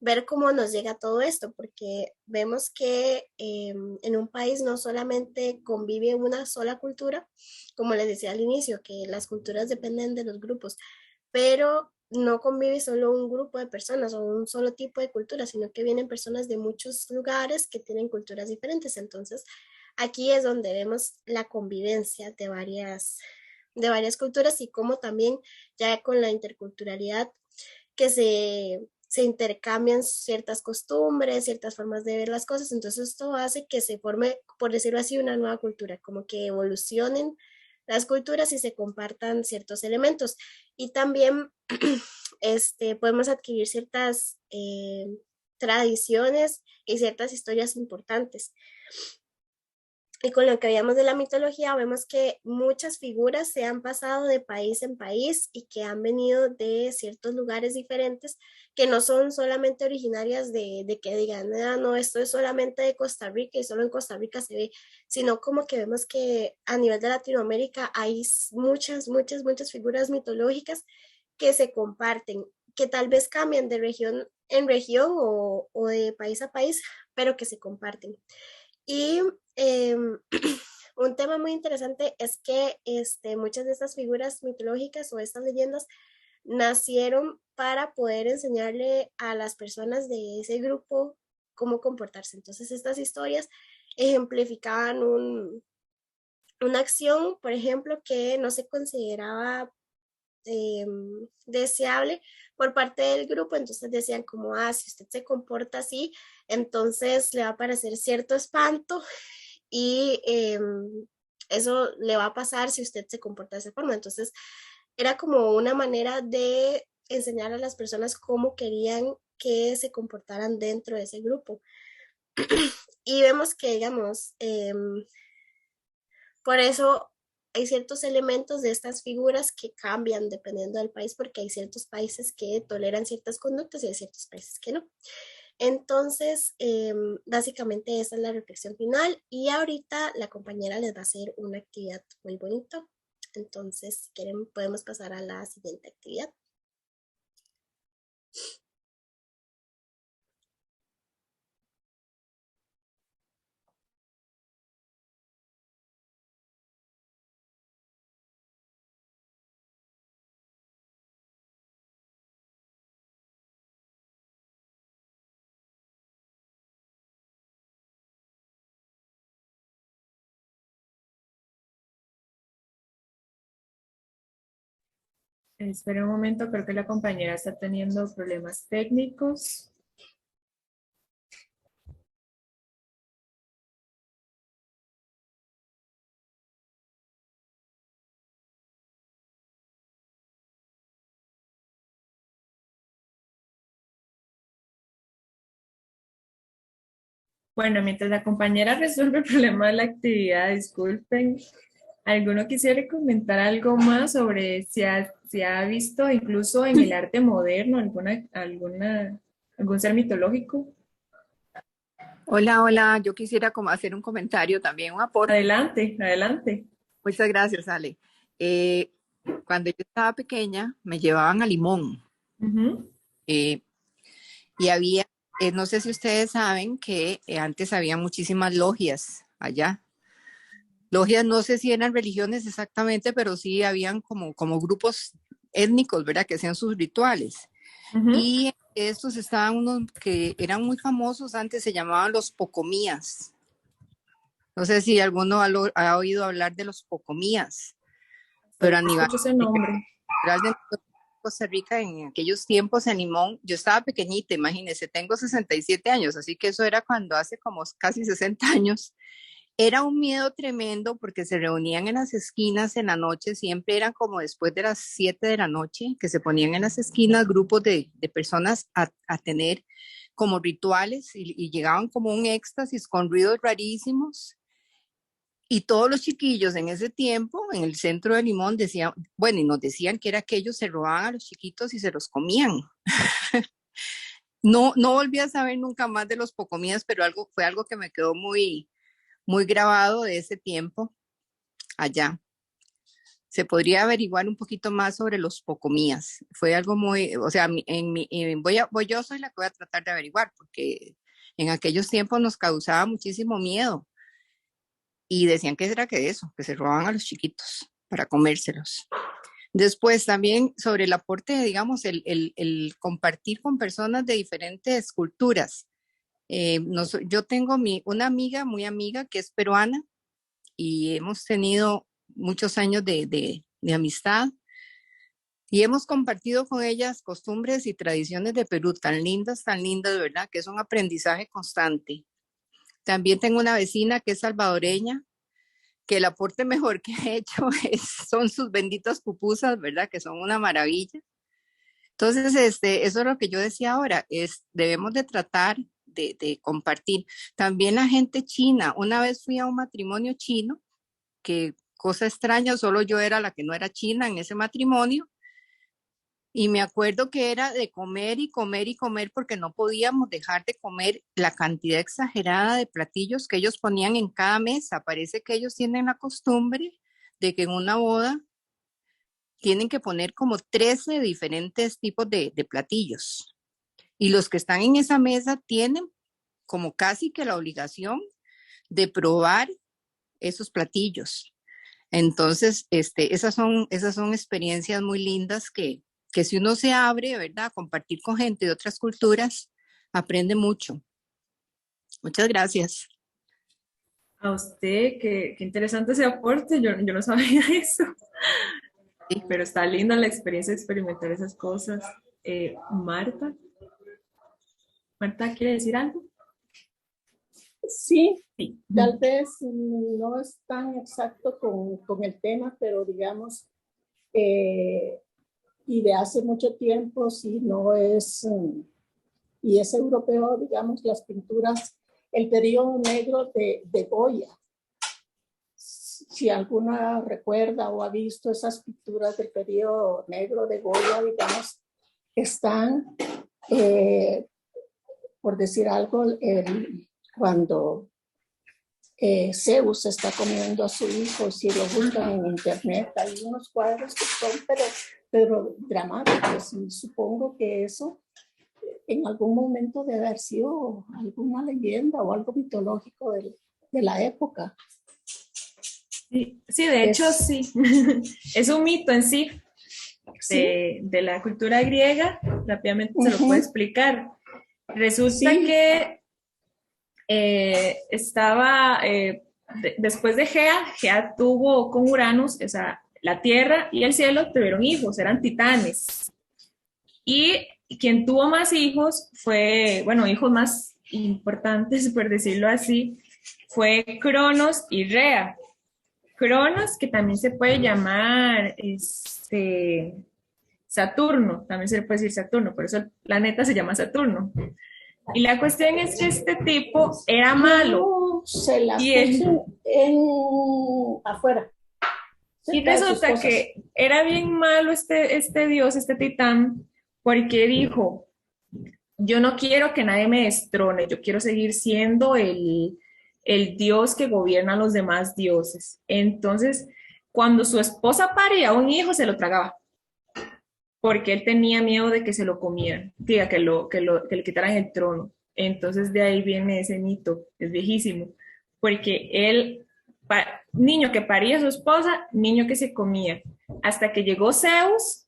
ver cómo nos llega todo esto, porque vemos que en un país no solamente convive una sola cultura, como les decía al inicio, que las culturas dependen de los grupos, pero no convive solo un grupo de personas o un solo tipo de cultura, sino que vienen personas de muchos lugares que tienen culturas diferentes. Entonces, aquí es donde vemos la convivencia de varias culturas y cómo también ya con la interculturalidad que se intercambian ciertas costumbres, ciertas formas de ver las cosas. Entonces, esto hace que se forme, por decirlo así, una nueva cultura, como que evolucionen las culturas y se compartan ciertos elementos. Y también podemos adquirir ciertas tradiciones y ciertas historias importantes. Y con lo que veíamos de la mitología, vemos que muchas figuras se han pasado de país en país y que han venido de ciertos lugares diferentes, que no son solamente originarias de que digan, ah, no, esto es solamente de Costa Rica y solo en Costa Rica se ve, sino como que vemos que a nivel de Latinoamérica hay muchas figuras mitológicas que se comparten, que tal vez cambian de región en región o de país a país, pero que se comparten. Y un tema muy interesante es que muchas de estas figuras mitológicas o estas leyendas nacieron para poder enseñarle a las personas de ese grupo cómo comportarse. Entonces, estas historias ejemplificaban una acción, por ejemplo, que no se consideraba deseable por parte del grupo, entonces decían como, ah, si usted se comporta así, entonces le va a parecer cierto espanto y eso le va a pasar si usted se comporta de esa forma. Entonces, era como una manera de enseñar a las personas cómo querían que se comportaran dentro de ese grupo. Y vemos que, digamos, por eso hay ciertos elementos de estas figuras que cambian dependiendo del país, porque hay ciertos países que toleran ciertas conductas y hay ciertos países que no. Entonces, básicamente esa es la reflexión final y ahorita la compañera les va a hacer una actividad muy bonita. Entonces, si quieren, podemos pasar a la siguiente actividad. Espera un momento, creo que la compañera está teniendo problemas técnicos. Bueno, mientras la compañera resuelve el problema de la actividad, disculpen, ¿alguno quisiera comentar algo más sobre si ha visto incluso en el arte moderno algún ser mitológico? Hola, hola, yo quisiera como hacer un comentario también, un aporte. Adelante, adelante. Muchas gracias, Ale. Cuando yo estaba pequeña, me llevaban a Limón. Y había, no sé si ustedes saben que antes había muchísimas logias allá. Logias, no sé si eran religiones exactamente, pero sí habían como grupos étnicos, ¿verdad? Que hacían sus rituales. Y estos estaban unos que eran muy famosos antes, se llamaban los pocomías. No sé si alguno ha oído hablar de los pocomías, pero a nivel de Costa Rica en aquellos tiempos en Limón, yo estaba pequeñita, imagínense, tengo 67 años, así que eso era cuando hace como casi 60 años. Era un miedo tremendo porque se reunían en las esquinas en la noche, siempre eran como después de las 7 de la noche, que se ponían en las esquinas grupos de personas a tener como rituales y llegaban como un éxtasis con ruidos rarísimos. Y todos los chiquillos en ese tiempo, en el centro de Limón, decían, bueno, y nos decían que era que ellos se robaban a los chiquitos y se los comían. No volví a saber nunca más de los pocomías, pero fue algo que me quedó muy, muy grabado de ese tiempo allá. Se podría averiguar un poquito más sobre los pocomías. Fue algo muy, o sea, yo soy la que voy a tratar de averiguar, porque en aquellos tiempos nos causaba muchísimo miedo. Y decían que era que eso, que se robaban a los chiquitos para comérselos. Después también sobre el aporte, digamos, el compartir con personas de diferentes culturas. Yo tengo una amiga, muy amiga, que es peruana y hemos tenido muchos años de amistad y hemos compartido con ellas costumbres y tradiciones de Perú tan lindas, ¿verdad? Que es un aprendizaje constante. También tengo una vecina que es salvadoreña, que el aporte mejor que he hecho son sus benditas pupusas, ¿verdad? Que son una maravilla. Entonces, eso es lo que yo decía ahora, debemos de tratar de compartir. También la gente china, una vez fui a un matrimonio chino, que cosa extraña, solo yo era la que no era china en ese matrimonio, y me acuerdo que era de comer y comer y comer porque no podíamos dejar de comer la cantidad exagerada de platillos que ellos ponían en cada mesa. Parece que ellos tienen la costumbre de que en una boda tienen que poner como 13 diferentes tipos de platillos. Y los que están en esa mesa tienen como casi que la obligación de probar esos platillos. Entonces, esas son experiencias muy lindas que si uno se abre, ¿verdad?, a compartir con gente de otras culturas, aprende mucho. Muchas gracias. A usted, qué interesante ese aporte, yo no sabía eso. Sí, pero está linda la experiencia de experimentar esas cosas. Marta, ¿quiere decir algo? Sí, tal vez no es tan exacto con el tema, pero digamos, y de hace mucho tiempo, si no es, y es europeo, digamos, las pinturas, el periodo negro de Goya. si alguna recuerda o ha visto esas pinturas del periodo negro de Goya, digamos, están, por decir algo, cuando Zeus está comiendo a su hijo, si lo buscan en internet, hay unos cuadros que son pero dramáticos, y supongo que eso en algún momento debe haber sido alguna leyenda o algo mitológico de la época. Sí, de hecho sí, es un mito en sí, de la cultura griega, rápidamente se lo puedo explicar. Resulta que después de Gea tuvo con Uranus, o sea, la tierra y el cielo tuvieron hijos, eran titanes. Y quien tuvo más hijos fue, bueno, hijos más importantes, por decirlo así, fue Cronos y Rea. Cronos, que también se puede llamar Saturno, también se le puede decir Saturno, por eso el planeta se llama Saturno. Y la cuestión es que este tipo era malo. Se la afuera. Y resulta que era bien malo este dios, este titán, porque dijo, yo no quiero que nadie me destrone, yo quiero seguir siendo el dios que gobierna a los demás dioses. Entonces, cuando su esposa paría un hijo, se lo tragaba, porque él tenía miedo de que se lo comieran, diga, que le quitaran el trono. Entonces de ahí viene ese mito, es viejísimo, porque él, niño que paría a su esposa, niño que se comía, hasta que llegó Zeus,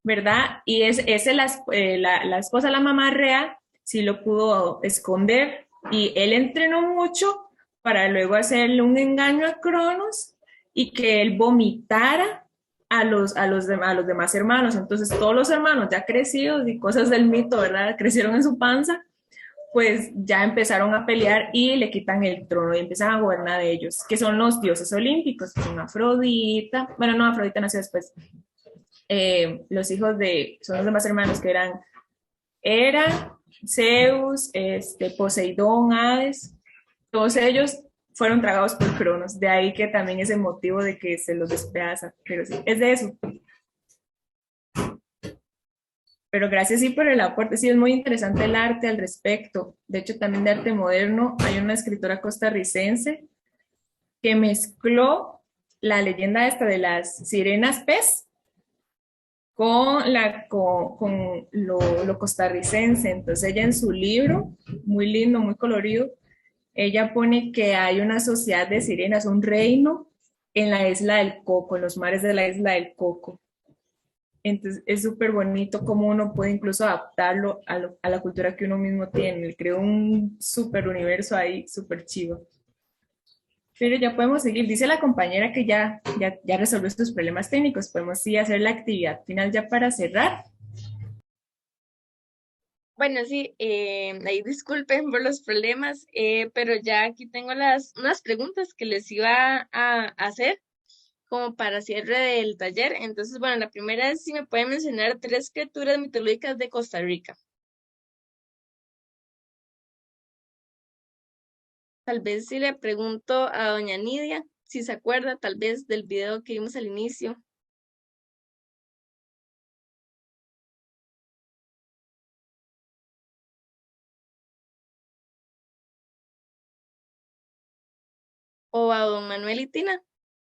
¿verdad? Y la esposa, la mamá Rea, sí lo pudo esconder, y él entrenó mucho para luego hacerle un engaño a Cronos y que él vomitara a los demás hermanos. Entonces todos los hermanos ya crecidos y cosas del mito, ¿verdad? Crecieron en su panza, pues ya empezaron a pelear y le quitan el trono y empiezan a gobernar de ellos, que son los dioses olímpicos, que son Afrodita, bueno, no, Afrodita nació después. Los hijos son los demás hermanos que eran Hera, Zeus, Poseidón, Hades, todos ellos fueron tragados por Cronos, de ahí que también es el motivo de que se los despedaza, pero sí, es de eso. Pero gracias sí por el aporte, sí es muy interesante el arte al respecto. De hecho también de arte moderno hay una escritora costarricense que mezcló la leyenda esta de las sirenas pez con lo costarricense. Entonces ella en su libro, muy lindo, muy colorido, ella pone que hay una sociedad de sirenas, un reino en la isla del Coco, en los mares de la isla del Coco. Entonces es súper bonito cómo uno puede incluso adaptarlo a la cultura que uno mismo tiene. Creó un súper universo ahí, súper chivo. Pero ya podemos seguir. Dice la compañera que ya resolvió estos problemas técnicos. Podemos sí hacer la actividad final ya para cerrar. Bueno, sí, ahí disculpen por los problemas, pero ya aquí tengo unas preguntas que les iba a hacer como para cierre del taller. Entonces, bueno, la primera es si me pueden mencionar 3 criaturas mitológicas de Costa Rica. Tal vez si le pregunto a doña Nidia, si se acuerda tal vez del video que vimos al inicio. O a don Manuel y Tina,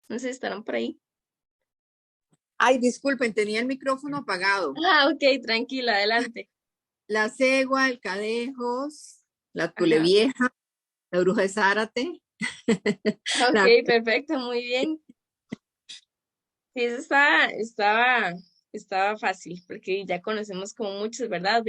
no sé si estarán por ahí. Ay, disculpen, tenía el micrófono apagado. Ah, ok, tranquila, adelante. La cegua, el cadejos, la tulevieja, la bruja de Zárate. Ok, perfecto, muy bien. Sí, eso estaba fácil, porque ya conocemos como muchos, ¿verdad?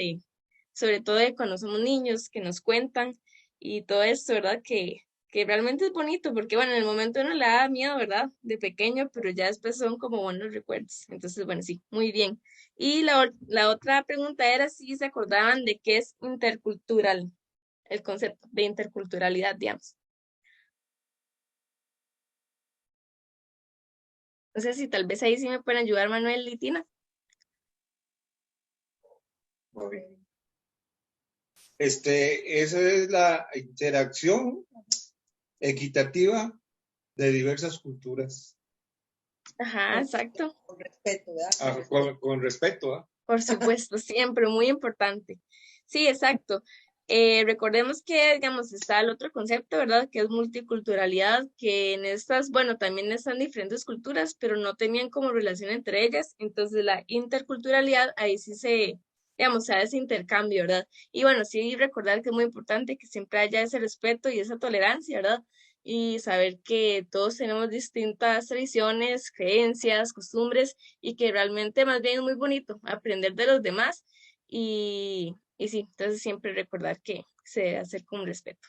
Sobre todo de cuando somos niños, que nos cuentan y todo esto, ¿verdad? Que realmente es bonito, porque bueno, en el momento uno le da miedo, ¿verdad? De pequeño, pero ya después son como buenos recuerdos. Entonces, bueno, sí, muy bien. Y la otra pregunta era si se acordaban de qué es intercultural, el concepto de interculturalidad, digamos. No sé si tal vez ahí sí me pueden ayudar Manuel y Tina. Muy bien. Esa es la interacción equitativa de diversas culturas. Ajá, exacto. Con respeto, ¿verdad? Con respeto, ¿ah? Por supuesto, siempre, muy importante. Sí, exacto. Recordemos que, digamos, está el otro concepto, ¿verdad? Que es multiculturalidad, que en estas, bueno, también están diferentes culturas, pero no tenían como relación entre ellas. Entonces, la interculturalidad, ahí sí digamos, se da ese intercambio, ¿verdad? Y bueno, sí recordar que es muy importante que siempre haya ese respeto y esa tolerancia, ¿verdad? Y saber que todos tenemos distintas tradiciones, creencias, costumbres y que realmente más bien es muy bonito aprender de los demás y sí, entonces siempre recordar que se debe hacer con respeto.